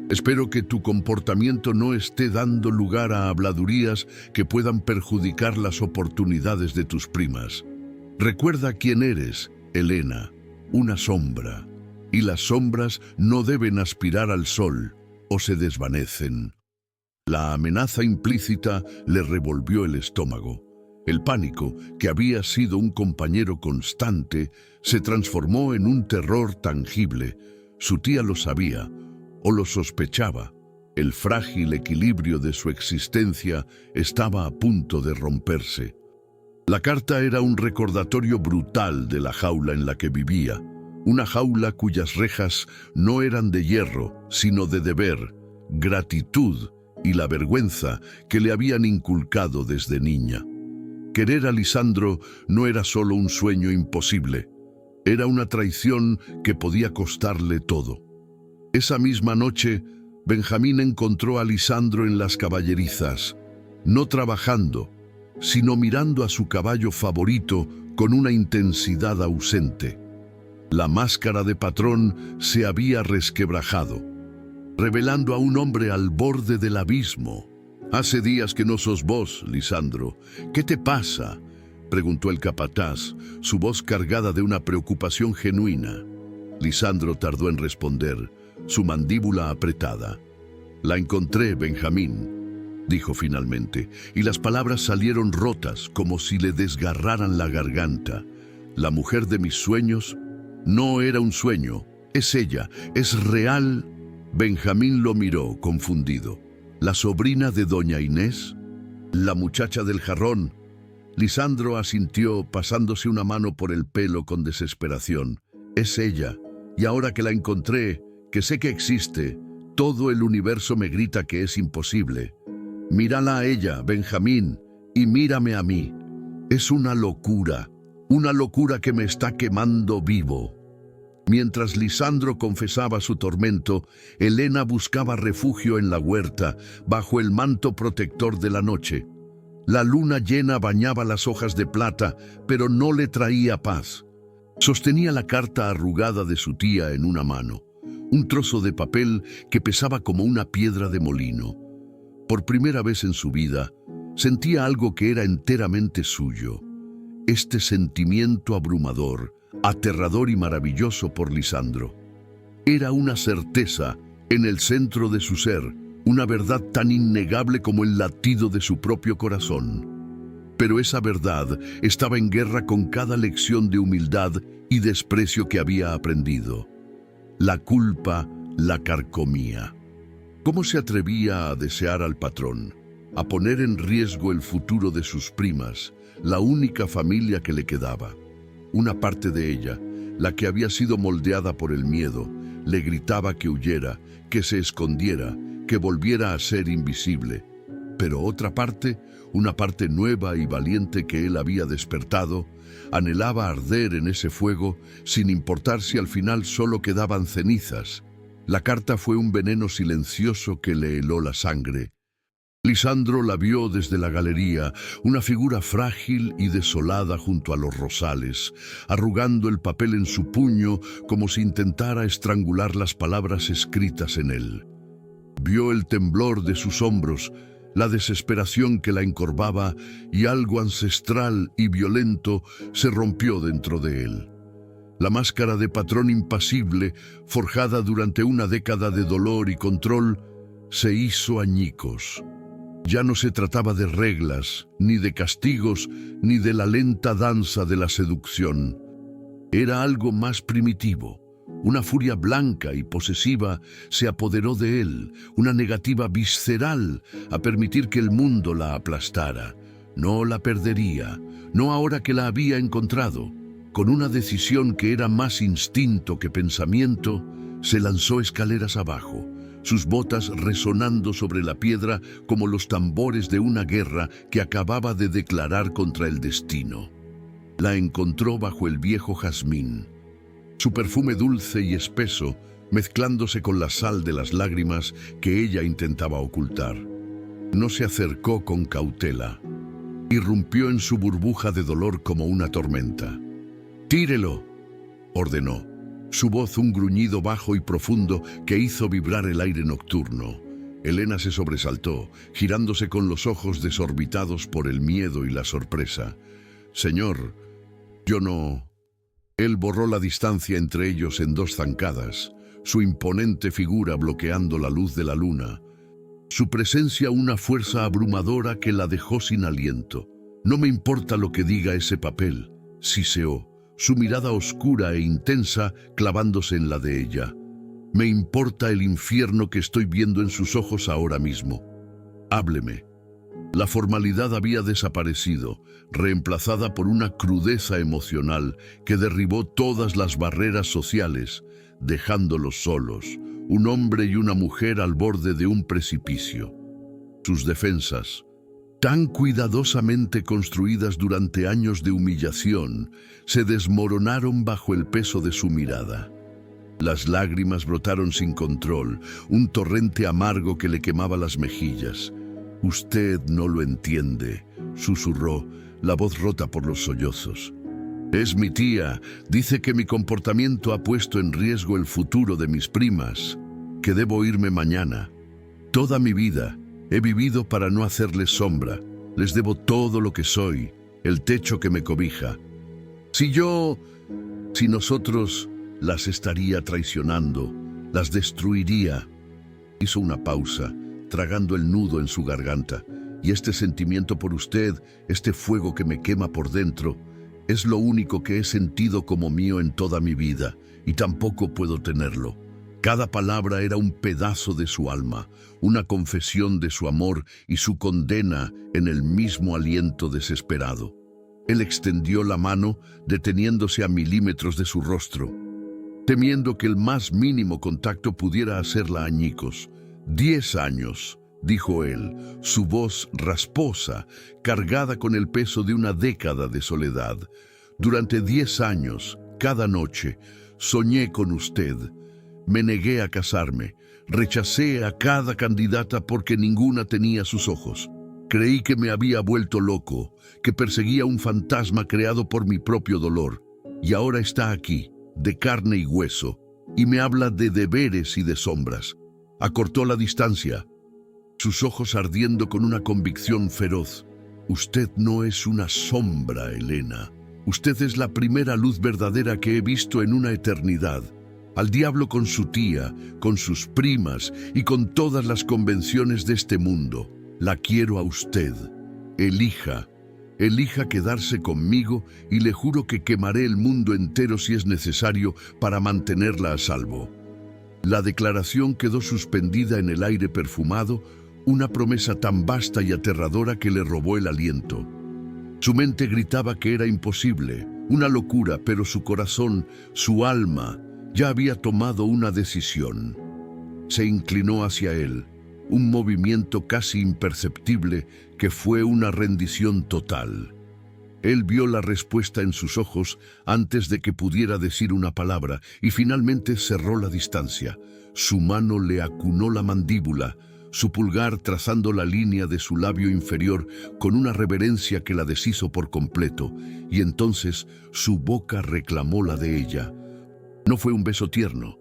Speaker 1: Espero que tu comportamiento no esté dando lugar a habladurías que puedan perjudicar las oportunidades de tus primas. Recuerda quién eres, Elena, una sombra, y las sombras no deben aspirar al sol o se desvanecen. La amenaza implícita le revolvió el estómago. El pánico, que había sido un compañero constante, se transformó en un terror tangible. Su tía lo sabía, o lo sospechaba. El frágil equilibrio de su existencia estaba a punto de romperse. La carta era un recordatorio brutal de la jaula en la que vivía, una jaula cuyas rejas no eran de hierro, sino de deber, gratitud y la vergüenza que le habían inculcado desde niña. Querer a Lisandro no era solo un sueño imposible, era una traición que podía costarle todo. Esa misma noche, Benjamín encontró a Lisandro en las caballerizas, no trabajando, sino mirando a su caballo favorito con una intensidad ausente. La máscara de patrón se había resquebrajado, revelando a un hombre al borde del abismo. «Hace días que no sos vos, Lisandro. ¿Qué te pasa?», preguntó el capataz, su voz cargada de una preocupación genuina. Lisandro tardó en responder, su mandíbula apretada. «La encontré, Benjamín», dijo finalmente, y las palabras salieron rotas como si le desgarraran la garganta. «La mujer de mis sueños no era un sueño, es ella, es real». Benjamín lo miró, confundido. «¿La sobrina de doña Inés? ¿La muchacha del jarrón?». Lisandro asintió, pasándose una mano por el pelo con desesperación. «Es ella, y ahora que la encontré, que sé que existe, todo el universo me grita que es imposible. Mírala a ella, Benjamín, y mírame a mí. Es una locura que me está quemando vivo». Mientras Lisandro confesaba su tormento, Elena buscaba refugio en la huerta, bajo el manto protector de la noche. La luna llena bañaba las hojas de plata, pero no le traía paz. Sostenía la carta arrugada de su tía en una mano. un trozo de papel que pesaba como una piedra de molino. Por primera vez en su vida, sentía algo que era enteramente suyo. Este sentimiento abrumador, aterrador y maravilloso por Lisandro. Era una certeza en el centro de su ser, una verdad tan innegable como el latido de su propio corazón. Pero esa verdad estaba en guerra con cada lección de humildad y desprecio que había aprendido. La culpa la carcomía. ¿Cómo se atrevía a desear al patrón, a poner en riesgo el futuro de sus primas, la única familia que le quedaba? Una parte de ella, la que había sido moldeada por el miedo, le gritaba que huyera, que se escondiera, que volviera a ser invisible. Pero otra parte, una parte nueva y valiente que él había despertado, anhelaba arder en ese fuego sin importar si al final solo quedaban cenizas. La carta fue un veneno silencioso que le heló la sangre. Lisandro la vio desde la galería, una figura frágil y desolada junto a los rosales, arrugando el papel en su puño como si intentara estrangular las palabras escritas en él. Vio el temblor de sus hombros, la desesperación que la encorvaba, y algo ancestral y violento se rompió dentro de él. La máscara de patrón impasible, forjada durante una década de dolor y control, se hizo añicos. Ya no se trataba de reglas, ni de castigos, ni de la lenta danza de la seducción. Era algo más primitivo. Una furia blanca y posesiva se apoderó de él, una negativa visceral a permitir que el mundo la aplastara. No la perdería, no ahora que la había encontrado. Con una decisión que era más instinto que pensamiento, se lanzó escaleras abajo, sus botas resonando sobre la piedra como los tambores de una guerra que acababa de declarar contra el destino. La encontró bajo el viejo jazmín. Su perfume dulce y espeso, mezclándose con la sal de las lágrimas que ella intentaba ocultar. No se acercó con cautela. Irrumpió en su burbuja de dolor como una tormenta. «Tírelo», ordenó. Su voz un gruñido bajo y profundo que hizo vibrar el aire nocturno. Elena se sobresaltó, girándose con los ojos desorbitados por el miedo y la sorpresa. «Señor, yo no...» Él borró la distancia entre ellos en 2 zancadas, su imponente figura bloqueando la luz de la luna. Su presencia una fuerza abrumadora que la dejó sin aliento. «No me importa lo que diga ese papel», siseó, su mirada oscura e intensa clavándose en la de ella. «Me importa el infierno que estoy viendo en sus ojos ahora mismo. Hábleme». La formalidad había desaparecido, reemplazada por una crudeza emocional que derribó todas las barreras sociales, dejándolos solos, un hombre y una mujer al borde de un precipicio. Sus defensas, tan cuidadosamente construidas durante años de humillación, se desmoronaron bajo el peso de su mirada. Las lágrimas brotaron sin control, un torrente amargo que le quemaba las mejillas. «Usted no lo entiende», susurró, la voz rota por los sollozos. «Es mi tía. Dice que mi comportamiento ha puesto en riesgo el futuro de mis primas, que debo irme mañana. Toda mi vida he vivido para no hacerles sombra. Les debo todo lo que soy, el techo que me cobija. Si nosotros las estaría traicionando, las destruiría». Hizo una pausa, tragando el nudo en su garganta. «Y este sentimiento por usted, este fuego que me quema por dentro, es lo único que he sentido como mío en toda mi vida, y tampoco puedo tenerlo». Cada palabra era un pedazo de su alma, una confesión de su amor y su condena en el mismo aliento desesperado. Él extendió la mano, deteniéndose a milímetros de su rostro, temiendo que el más mínimo contacto pudiera hacerla añicos. «10 años», dijo él, su voz rasposa, cargada con el peso de una década de soledad. «Durante 10 años, cada noche, soñé con usted. Me negué a casarme, rechacé a cada candidata porque ninguna tenía sus ojos. Creí que me había vuelto loco, que perseguía un fantasma creado por mi propio dolor. Y ahora está aquí, de carne y hueso, y me habla de deberes y de sombras. Acortó la distancia, sus ojos ardiendo con una convicción feroz. Usted no es una sombra, Elena. Usted es la primera luz verdadera que he visto en una eternidad. Al diablo con su tía, con sus primas y con todas las convenciones de este mundo. La quiero a usted. Elija quedarse conmigo y le juro que quemaré el mundo entero si es necesario para mantenerla a salvo. La declaración quedó suspendida en el aire perfumado, una promesa tan vasta y aterradora que le robó el aliento. Su mente gritaba que era imposible, una locura, pero su corazón, su alma, ya había tomado una decisión. Se inclinó hacia él, un movimiento casi imperceptible que fue una rendición total. Él vio la respuesta en sus ojos antes de que pudiera decir una palabra y finalmente cerró la distancia. Su mano le acunó la mandíbula, su pulgar trazando la línea de su labio inferior con una reverencia que la deshizo por completo, y entonces su boca reclamó la de ella. No fue un beso tierno,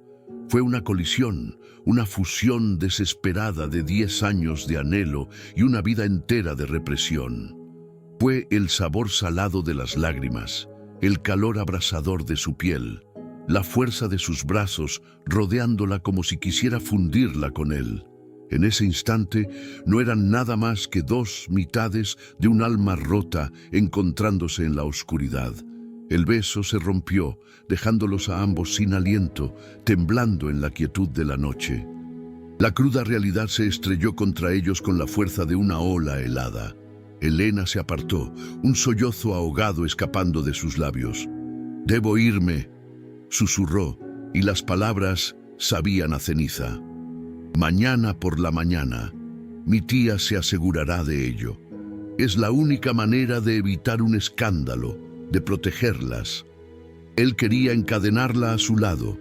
Speaker 1: fue una colisión, una fusión desesperada de 10 años de anhelo y una vida entera de represión. Fue el sabor salado de las lágrimas, el calor abrasador de su piel, la fuerza de sus brazos rodeándola como si quisiera fundirla con él. En ese instante no eran nada más que dos mitades de un alma rota encontrándose en la oscuridad. El beso se rompió, dejándolos a ambos sin aliento, temblando en la quietud de la noche. La cruda realidad se estrelló contra ellos con la fuerza de una ola helada. Elena se apartó, un sollozo ahogado escapando de sus labios. «Debo irme», susurró, y las palabras sabían a ceniza. «Mañana por la mañana, mi tía se asegurará de ello. Es la única manera de evitar un escándalo, de protegerlas». Él quería encadenarla a su lado,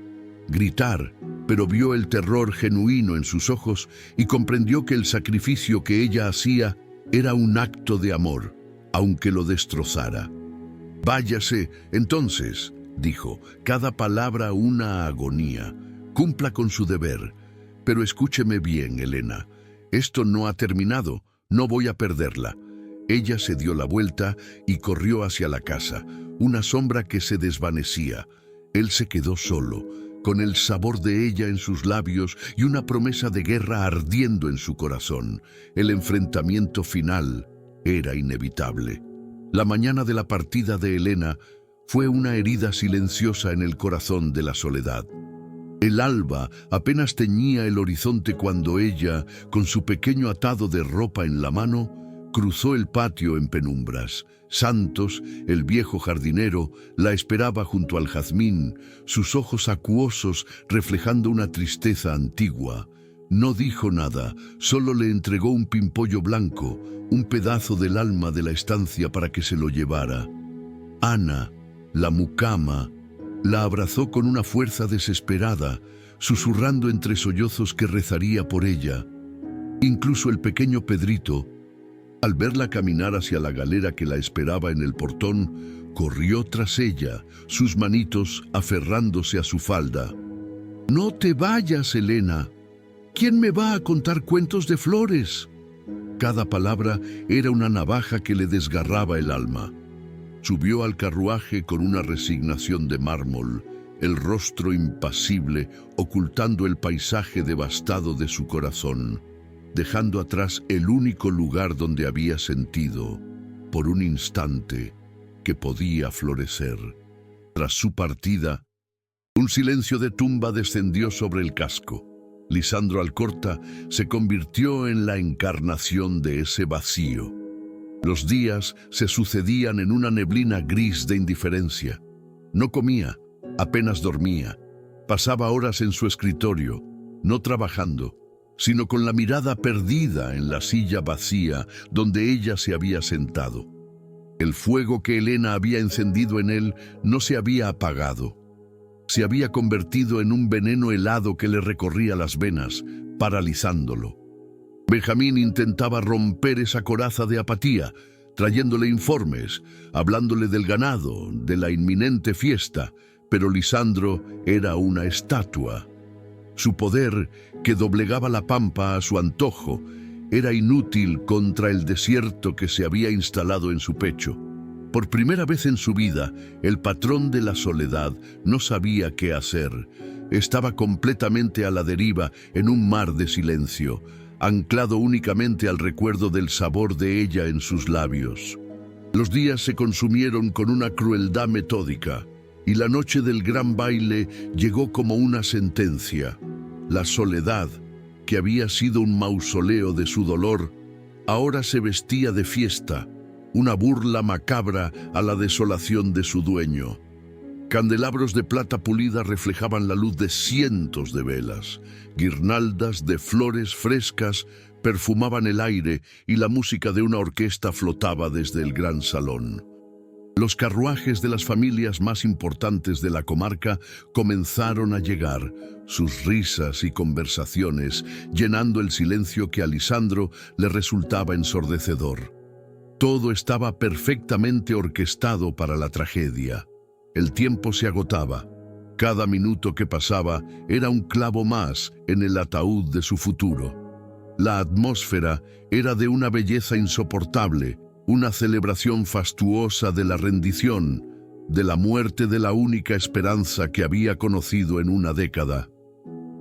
Speaker 1: gritar, pero vio el terror genuino en sus ojos y comprendió que el sacrificio que ella hacía era un acto de amor, aunque lo destrozara. «Váyase, entonces», dijo, cada palabra una agonía. «Cumpla con su deber. Pero escúcheme bien, Elena. Esto no ha terminado. No voy a perderla». Ella se dio la vuelta y corrió hacia la casa, una sombra que se desvanecía. Él se quedó solo, con el sabor de ella en sus labios y una promesa de guerra ardiendo en su corazón. El enfrentamiento final era inevitable. La mañana de la partida de Elena fue una herida silenciosa en el corazón de la soledad. El alba apenas teñía el horizonte cuando ella, con su pequeño atado de ropa en la mano, cruzó el patio en penumbras. Santos, el viejo jardinero, la esperaba junto al jazmín, sus ojos acuosos reflejando una tristeza antigua. No dijo nada, solo le entregó un pimpollo blanco, un pedazo del alma de la estancia para que se lo llevara. Ana, la mucama, la abrazó con una fuerza desesperada, susurrando entre sollozos que rezaría por ella. Incluso el pequeño Pedrito, al verla caminar hacia la galera que la esperaba en el portón, corrió tras ella, sus manitos aferrándose a su falda. «No te vayas, Elena. ¿Quién me va a contar cuentos de flores?». Cada palabra era una navaja que le desgarraba el alma. Subió al carruaje con una resignación de mármol, el rostro impasible ocultando el paisaje devastado de su corazón, dejando atrás el único lugar donde había sentido, por un instante, que podía florecer. Tras su partida, un silencio de tumba descendió sobre el casco. Lisandro Alcorta se convirtió en la encarnación de ese vacío. Los días se sucedían en una neblina gris de indiferencia. No comía, apenas dormía. Pasaba horas en su escritorio, no trabajando, sino con la mirada perdida en la silla vacía donde ella se había sentado. El fuego que Elena había encendido en él no se había apagado. Se había convertido en un veneno helado que le recorría las venas, paralizándolo. Benjamín intentaba romper esa coraza de apatía, trayéndole informes, hablándole del ganado, de la inminente fiesta, pero Lisandro era una estatua. Su poder, que doblegaba la pampa a su antojo, era inútil contra el desierto que se había instalado en su pecho. Por primera vez en su vida, el patrón de la soledad no sabía qué hacer. Estaba completamente a la deriva en un mar de silencio, anclado únicamente al recuerdo del sabor de ella en sus labios. Los días se consumieron con una crueldad metódica, y la noche del gran baile llegó como una sentencia. La soledad, que había sido un mausoleo de su dolor, ahora se vestía de fiesta, una burla macabra a la desolación de su dueño. Candelabros de plata pulida reflejaban la luz de cientos de velas. Guirnaldas de flores frescas perfumaban el aire y la música de una orquesta flotaba desde el gran salón. Los carruajes de las familias más importantes de la comarca comenzaron a llegar, sus risas y conversaciones llenando el silencio que a Lisandro le resultaba ensordecedor. Todo estaba perfectamente orquestado para la tragedia. El tiempo se agotaba. Cada minuto que pasaba era un clavo más en el ataúd de su futuro. La atmósfera era de una belleza insoportable, una celebración fastuosa de la rendición, de la muerte de la única esperanza que había conocido en una década.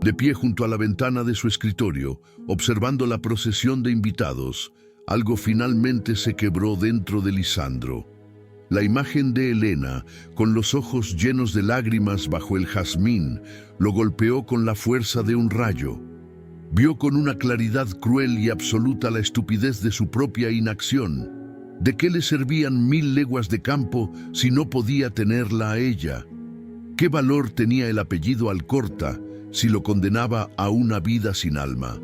Speaker 1: De pie junto a la ventana de su escritorio, observando la procesión de invitados, algo finalmente se quebró dentro de Lisandro. La imagen de Helena, con los ojos llenos de lágrimas bajo el jazmín, lo golpeó con la fuerza de un rayo. Vio con una claridad cruel y absoluta la estupidez de su propia inacción. ¿De qué le servían 1000 leguas de campo si no podía tenerla a ella? ¿Qué valor tenía el apellido Alcorta si lo condenaba a una vida sin alma?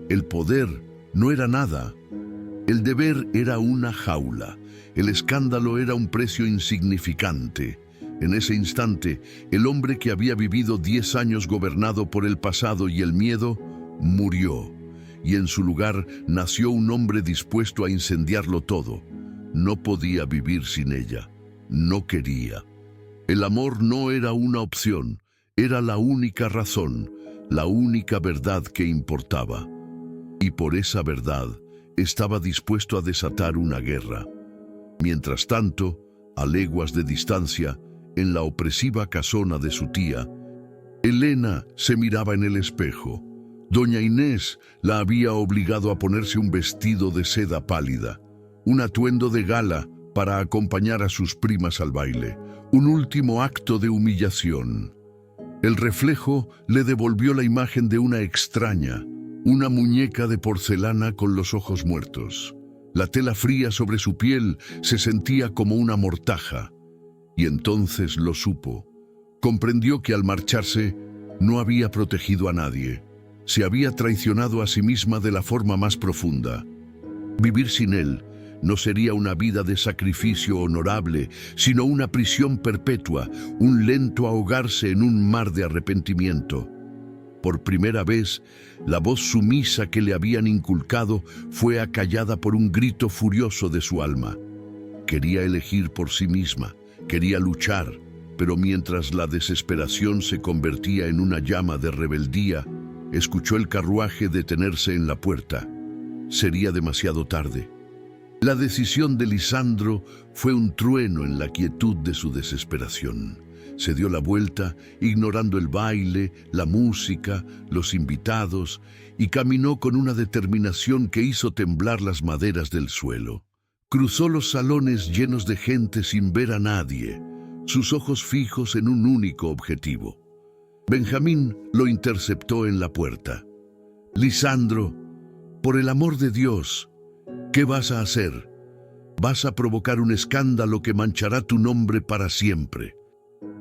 Speaker 1: El poder no era nada. El deber era una jaula. El escándalo era un precio insignificante. En ese instante, el hombre que había vivido 10 años gobernado por el pasado y el miedo, murió. Y en su lugar nació un hombre dispuesto a incendiarlo todo. No podía vivir sin ella. No quería. El amor no era una opción, era la única razón, la única verdad que importaba. Y por esa verdad estaba dispuesto a desatar una guerra. Mientras tanto, a leguas de distancia, en la opresiva casona de su tía, Helena se miraba en el espejo. Doña Inés la había obligado a ponerse un vestido de seda pálida, un atuendo de gala para acompañar a sus primas al baile, un último acto de humillación. El reflejo le devolvió la imagen de una extraña, una muñeca de porcelana con los ojos muertos. La tela fría sobre su piel se sentía como una mortaja, y entonces lo supo. Comprendió que al marcharse no había protegido a nadie. Se había traicionado a sí misma de la forma más profunda. Vivir sin él no sería una vida de sacrificio honorable, sino una prisión perpetua, un lento ahogarse en un mar de arrepentimiento. Por primera vez, la voz sumisa que le habían inculcado fue acallada por un grito furioso de su alma. Quería elegir por sí misma, quería luchar, pero mientras la desesperación se convertía en una llama de rebeldía, escuchó el carruaje detenerse en la puerta. Sería demasiado tarde. La decisión de Lisandro fue un trueno en la quietud de su desesperación. Se dio la vuelta, ignorando el baile, la música, los invitados, y caminó con una determinación que hizo temblar las maderas del suelo. Cruzó los salones llenos de gente sin ver a nadie, sus ojos fijos en un único objetivo. Benjamín lo interceptó en la puerta. «Lisandro, por el amor de Dios, ¿qué vas a hacer? Vas a provocar un escándalo que manchará tu nombre para siempre».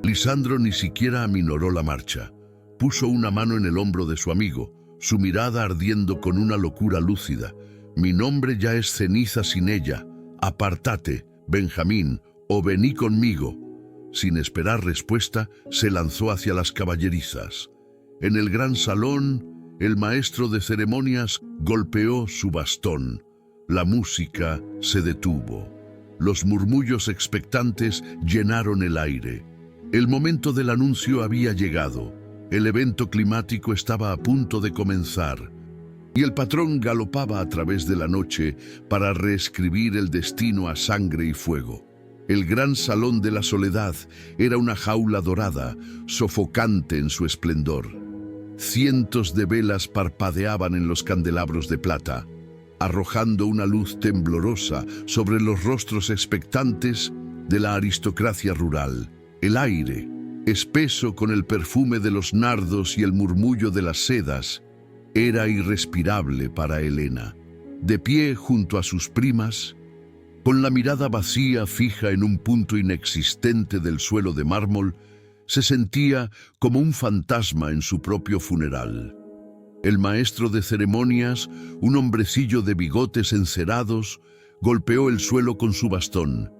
Speaker 1: Lisandro ni siquiera aminoró la marcha. Puso una mano en el hombro de su amigo, su mirada ardiendo con una locura lúcida. «Mi nombre ya es ceniza sin ella. Apártate, Benjamín, o vení conmigo». Sin esperar respuesta, se lanzó hacia las caballerizas. En el gran salón, el maestro de ceremonias golpeó su bastón. La música se detuvo. Los murmullos expectantes llenaron el aire. El momento del anuncio había llegado. El evento climático estaba a punto de comenzar. Y el patrón galopaba a través de la noche para reescribir el destino a sangre y fuego. El gran salón de la soledad era una jaula dorada, sofocante en su esplendor. Cientos de velas parpadeaban en los candelabros de plata, arrojando una luz temblorosa sobre los rostros expectantes de la aristocracia rural. El aire, espeso con el perfume de los nardos y el murmullo de las sedas, era irrespirable para Helena. De pie junto a sus primas, con la mirada vacía fija en un punto inexistente del suelo de mármol, se sentía como un fantasma en su propio funeral. El maestro de ceremonias, un hombrecillo de bigotes encerados, golpeó el suelo con su bastón.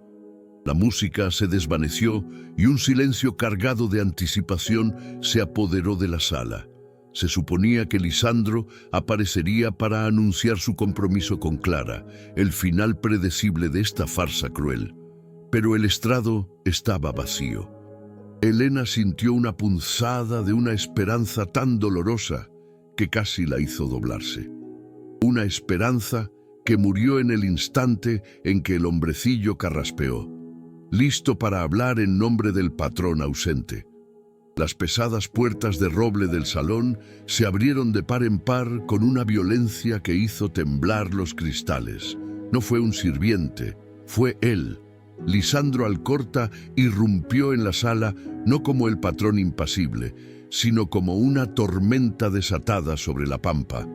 Speaker 1: La música se desvaneció y un silencio cargado de anticipación se apoderó de la sala. Se suponía que Lisandro aparecería para anunciar su compromiso con Clara, el final predecible de esta farsa cruel. Pero el estrado estaba vacío. Helena sintió una punzada de una esperanza tan dolorosa que casi la hizo doblarse. Una esperanza que murió en el instante en que el hombrecillo carraspeó, listo para hablar en nombre del patrón ausente. Las pesadas puertas de roble del salón se abrieron de par en par con una violencia que hizo temblar los cristales. No fue un sirviente, fue él. Lisandro Alcorta irrumpió en la sala no como el patrón impasible, sino como una tormenta desatada sobre la pampa.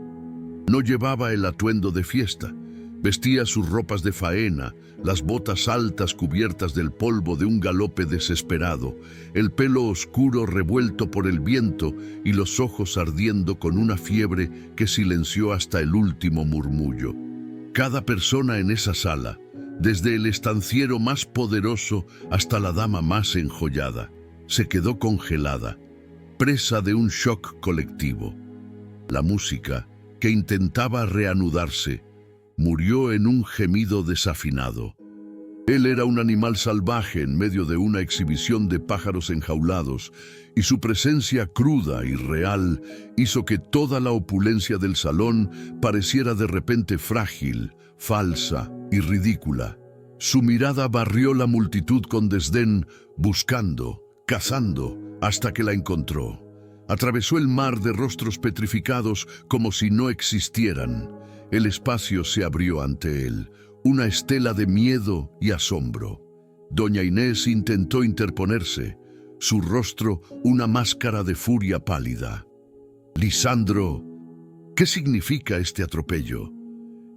Speaker 1: No llevaba el atuendo de fiesta. Vestía sus ropas de faena, las botas altas cubiertas del polvo de un galope desesperado, el pelo oscuro revuelto por el viento y los ojos ardiendo con una fiebre que silenció hasta el último murmullo. Cada persona en esa sala, desde el estanciero más poderoso hasta la dama más enjollada, se quedó congelada, presa de un shock colectivo. La música, que intentaba reanudarse, murió en un gemido desafinado. Él era un animal salvaje en medio de una exhibición de pájaros enjaulados, y su presencia cruda y real hizo que toda la opulencia del salón pareciera de repente frágil, falsa y ridícula. Su mirada barrió la multitud con desdén, buscando, cazando, hasta que la encontró. Atravesó el mar de rostros petrificados como si no existieran. El espacio se abrió ante él, una estela de miedo y asombro. Doña Inés intentó interponerse, su rostro una máscara de furia pálida. «Lisandro, ¿qué significa este atropello?»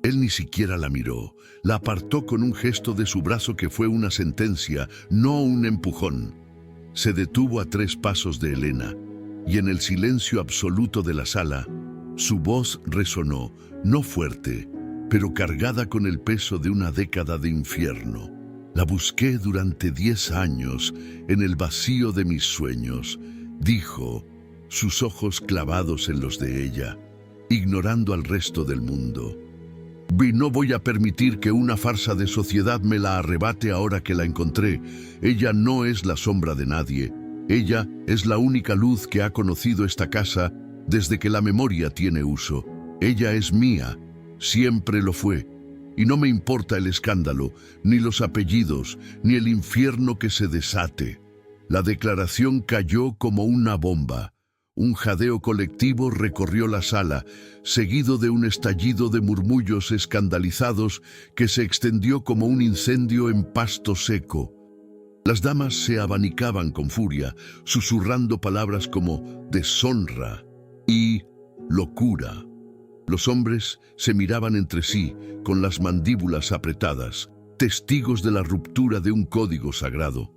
Speaker 1: Él ni siquiera la miró, la apartó con un gesto de su brazo que fue una sentencia, no un empujón. Se detuvo a 3 pasos de Helena, y en el silencio absoluto de la sala, su voz resonó, no fuerte, pero cargada con el peso de una década de infierno. La busqué durante 10 años en el vacío de mis sueños, dijo, sus ojos clavados en los de ella, ignorando al resto del mundo. Y no voy a permitir que una farsa de sociedad me la arrebate ahora que la encontré. Ella no es la sombra de nadie. Ella es la única luz que ha conocido esta casa desde que la memoria tiene uso. Ella es mía, siempre lo fue, y no me importa el escándalo, ni los apellidos, ni el infierno que se desate. La declaración cayó como una bomba. Un jadeo colectivo recorrió la sala, seguido de un estallido de murmullos escandalizados que se extendió como un incendio en pasto seco. Las damas se abanicaban con furia, susurrando palabras como deshonra y locura. Los hombres se miraban entre sí, con las mandíbulas apretadas, testigos de la ruptura de un código sagrado.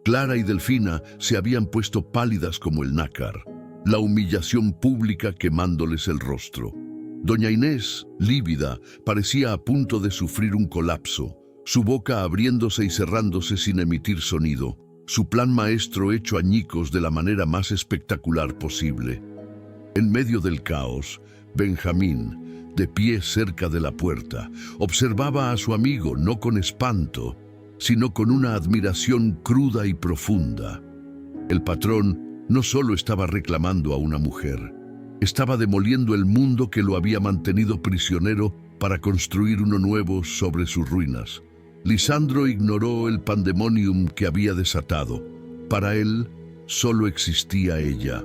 Speaker 1: Clara y Delfina se habían puesto pálidas como el nácar, la humillación pública quemándoles el rostro. Doña Inés, lívida, parecía a punto de sufrir un colapso, su boca abriéndose y cerrándose sin emitir sonido, su plan maestro hecho añicos de la manera más espectacular posible. En medio del caos, Benjamín, de pie cerca de la puerta, observaba a su amigo no con espanto, sino con una admiración cruda y profunda. El patrón no solo estaba reclamando a una mujer, estaba demoliendo el mundo que lo había mantenido prisionero para construir uno nuevo sobre sus ruinas. Lisandro ignoró el pandemonium que había desatado. Para él, solo existía ella.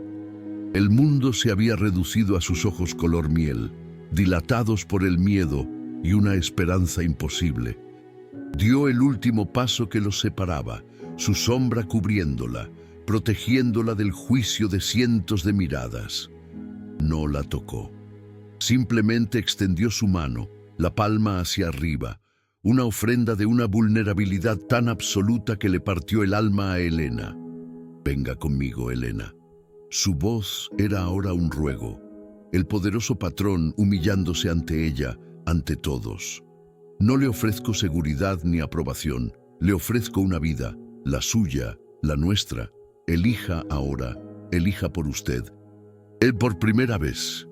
Speaker 1: El mundo se había reducido a sus ojos color miel, dilatados por el miedo y una esperanza imposible. Dio el último paso que los separaba, su sombra cubriéndola, protegiéndola del juicio de cientos de miradas. No la tocó. Simplemente extendió su mano, la palma hacia arriba, una ofrenda de una vulnerabilidad tan absoluta que le partió el alma a Helena. «Venga conmigo, Helena». Su voz era ahora un ruego, el poderoso patrón humillándose ante ella, ante todos. «No le ofrezco seguridad ni aprobación, le ofrezco una vida, la suya, la nuestra. Elija ahora, elija por usted». Él por primera vez.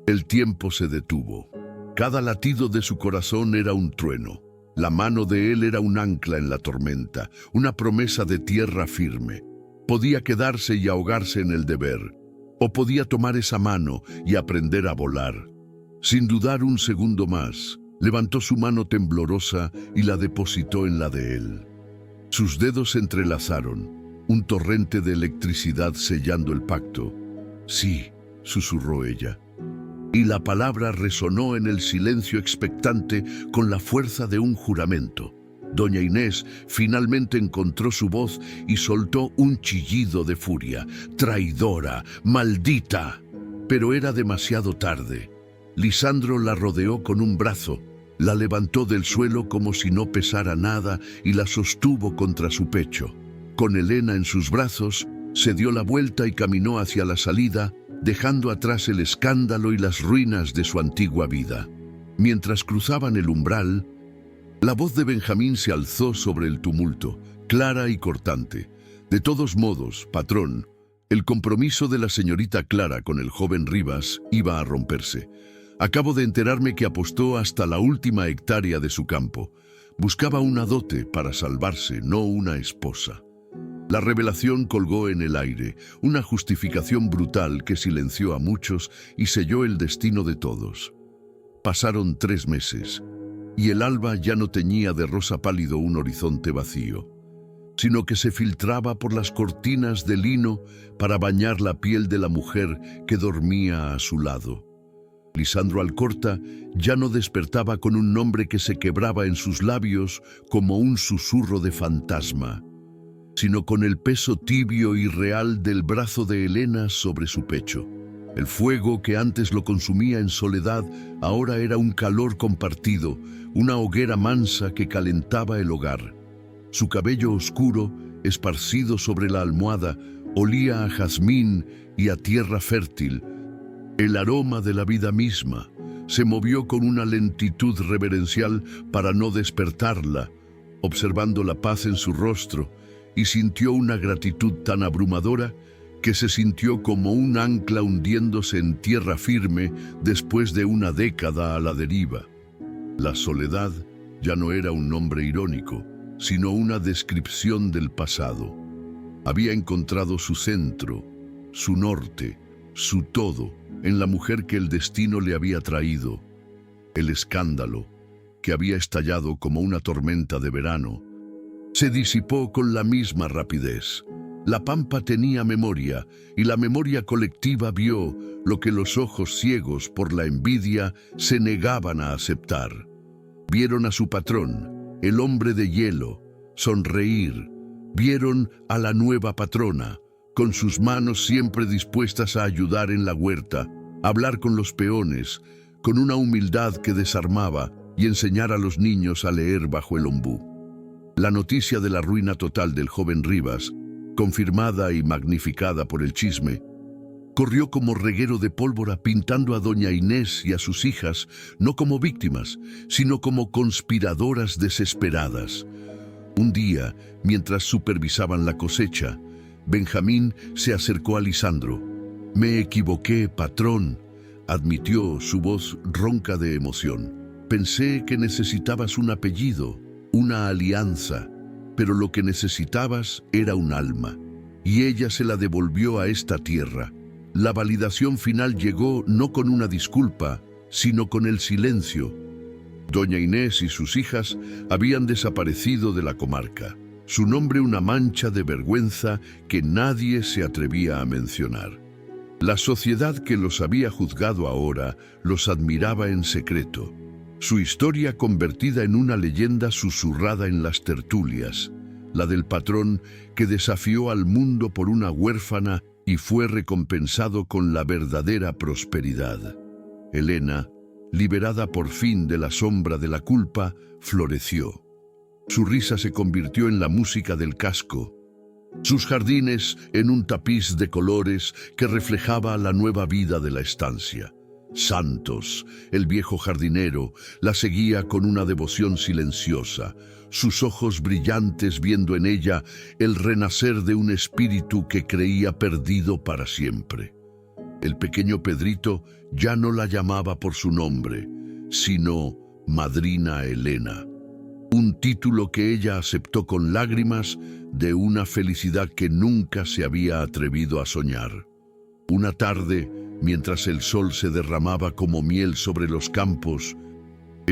Speaker 1: El tiempo se detuvo. Cada latido de su corazón era un trueno. La mano de él era un ancla en la tormenta, una promesa de tierra firme. Podía quedarse y ahogarse en el deber, o podía tomar esa mano y aprender a volar. Sin dudar un segundo más, levantó su mano temblorosa y la depositó en la de él. Sus dedos se entrelazaron, un torrente de electricidad sellando el pacto. «Sí», susurró ella. Y la palabra resonó en el silencio expectante con la fuerza de un juramento. Doña Inés finalmente encontró su voz y soltó un chillido de furia. «¡Traidora! ¡Maldita!». Pero era demasiado tarde. Lisandro la rodeó con un brazo, la levantó del suelo como si no pesara nada y la sostuvo contra su pecho. Con Helena en sus brazos, se dio la vuelta y caminó hacia la salida, dejando atrás el escándalo y las ruinas de su antigua vida. Mientras cruzaban el umbral, la voz de Benjamín se alzó sobre el tumulto, clara y cortante. «De todos modos, patrón, el compromiso de la señorita Clara con el joven Rivas iba a romperse. Acabo de enterarme que apostó hasta la última hectárea de su campo. Buscaba una dote para salvarse, no una esposa». La revelación colgó en el aire, una justificación brutal que silenció a muchos y selló el destino de todos. Pasaron 3 meses, y el alba ya no teñía de rosa pálido un horizonte vacío, sino que se filtraba por las cortinas de lino para bañar la piel de la mujer que dormía a su lado. Lisandro Alcorta ya no despertaba con un nombre que se quebraba en sus labios como un susurro de fantasma, sino con el peso tibio y real del brazo de Helena sobre su pecho. El fuego que antes lo consumía en soledad ahora era un calor compartido, una hoguera mansa que calentaba el hogar. Su cabello oscuro, esparcido sobre la almohada, olía a jazmín y a tierra fértil. El aroma de la vida misma se movió con una lentitud reverencial para no despertarla, observando la paz en su rostro, y sintió una gratitud tan abrumadora que se sintió como un ancla hundiéndose en tierra firme después de una década a la deriva. La soledad ya no era un nombre irónico, sino una descripción del pasado. Había encontrado su centro, su norte, su todo, en la mujer que el destino le había traído. El escándalo, que había estallado como una tormenta de verano, se disipó con la misma rapidez. La pampa tenía memoria, y la memoria colectiva vio lo que los ojos ciegos por la envidia se negaban a aceptar. Vieron a su patrón, el hombre de hielo, sonreír. Vieron a la nueva patrona, con sus manos siempre dispuestas a ayudar en la huerta, hablar con los peones, con una humildad que desarmaba y enseñar a los niños a leer bajo el ombú. La noticia de la ruina total del joven Rivas, confirmada y magnificada por el chisme, corrió como reguero de pólvora pintando a doña Inés y a sus hijas no como víctimas, sino como conspiradoras desesperadas. Un día, mientras supervisaban la cosecha, Benjamín se acercó a Lisandro. «Me equivoqué, patrón», admitió, su voz ronca de emoción. «Pensé que necesitabas un apellido, una alianza, pero lo que necesitabas era un alma. y ella se la devolvió a esta tierra. La validación final llegó no con una disculpa, sino con el silencio. Doña Inés y sus hijas habían desaparecido de la comarca. Su nombre una mancha de vergüenza que nadie se atrevía a mencionar. La sociedad que los había juzgado ahora los admiraba en secreto. Su historia convertida en una leyenda susurrada en las tertulias, la del patrón que desafió al mundo por una huérfana y fue recompensado con la verdadera prosperidad. Elena, liberada por fin de la sombra de la culpa, floreció. Su risa se convirtió en la música del casco, sus jardines en un tapiz de colores que reflejaba la nueva vida de la estancia. Santos, el viejo jardinero, la seguía con una devoción silenciosa, sus ojos brillantes viendo en ella el renacer de un espíritu que creía perdido para siempre. El pequeño Pedrito ya no la llamaba por su nombre, sino Madrina Elena. Un título que ella aceptó con lágrimas de una felicidad que nunca se había atrevido a soñar. Una tarde, mientras el sol se derramaba como miel sobre los campos,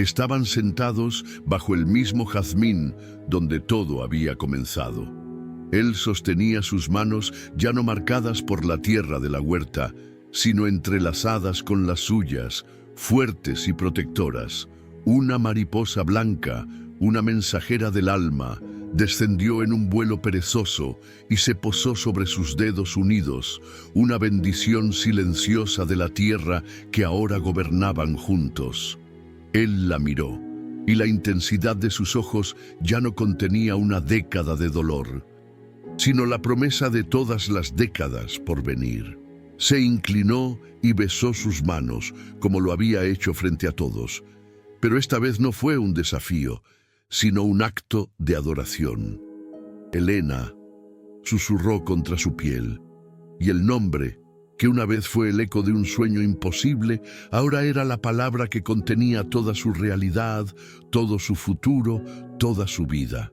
Speaker 1: estaban sentados bajo el mismo jazmín donde todo había comenzado. Él sostenía sus manos ya no marcadas por la tierra de la huerta, sino entrelazadas con las suyas, fuertes y protectoras. Una mariposa blanca, una mensajera del alma, descendió en un vuelo perezoso y se posó sobre sus dedos unidos, una bendición silenciosa de la tierra que ahora gobernaban juntos. Él la miró, y la intensidad de sus ojos ya no contenía una década de dolor, sino la promesa de todas las décadas por venir. Se inclinó y besó sus manos, como lo había hecho frente a todos, pero esta vez no fue un desafío, sino un acto de adoración. Elena, susurró contra su piel, y el nombre, que una vez fue el eco de un sueño imposible, ahora era la palabra que contenía toda su realidad, todo su futuro, toda su vida.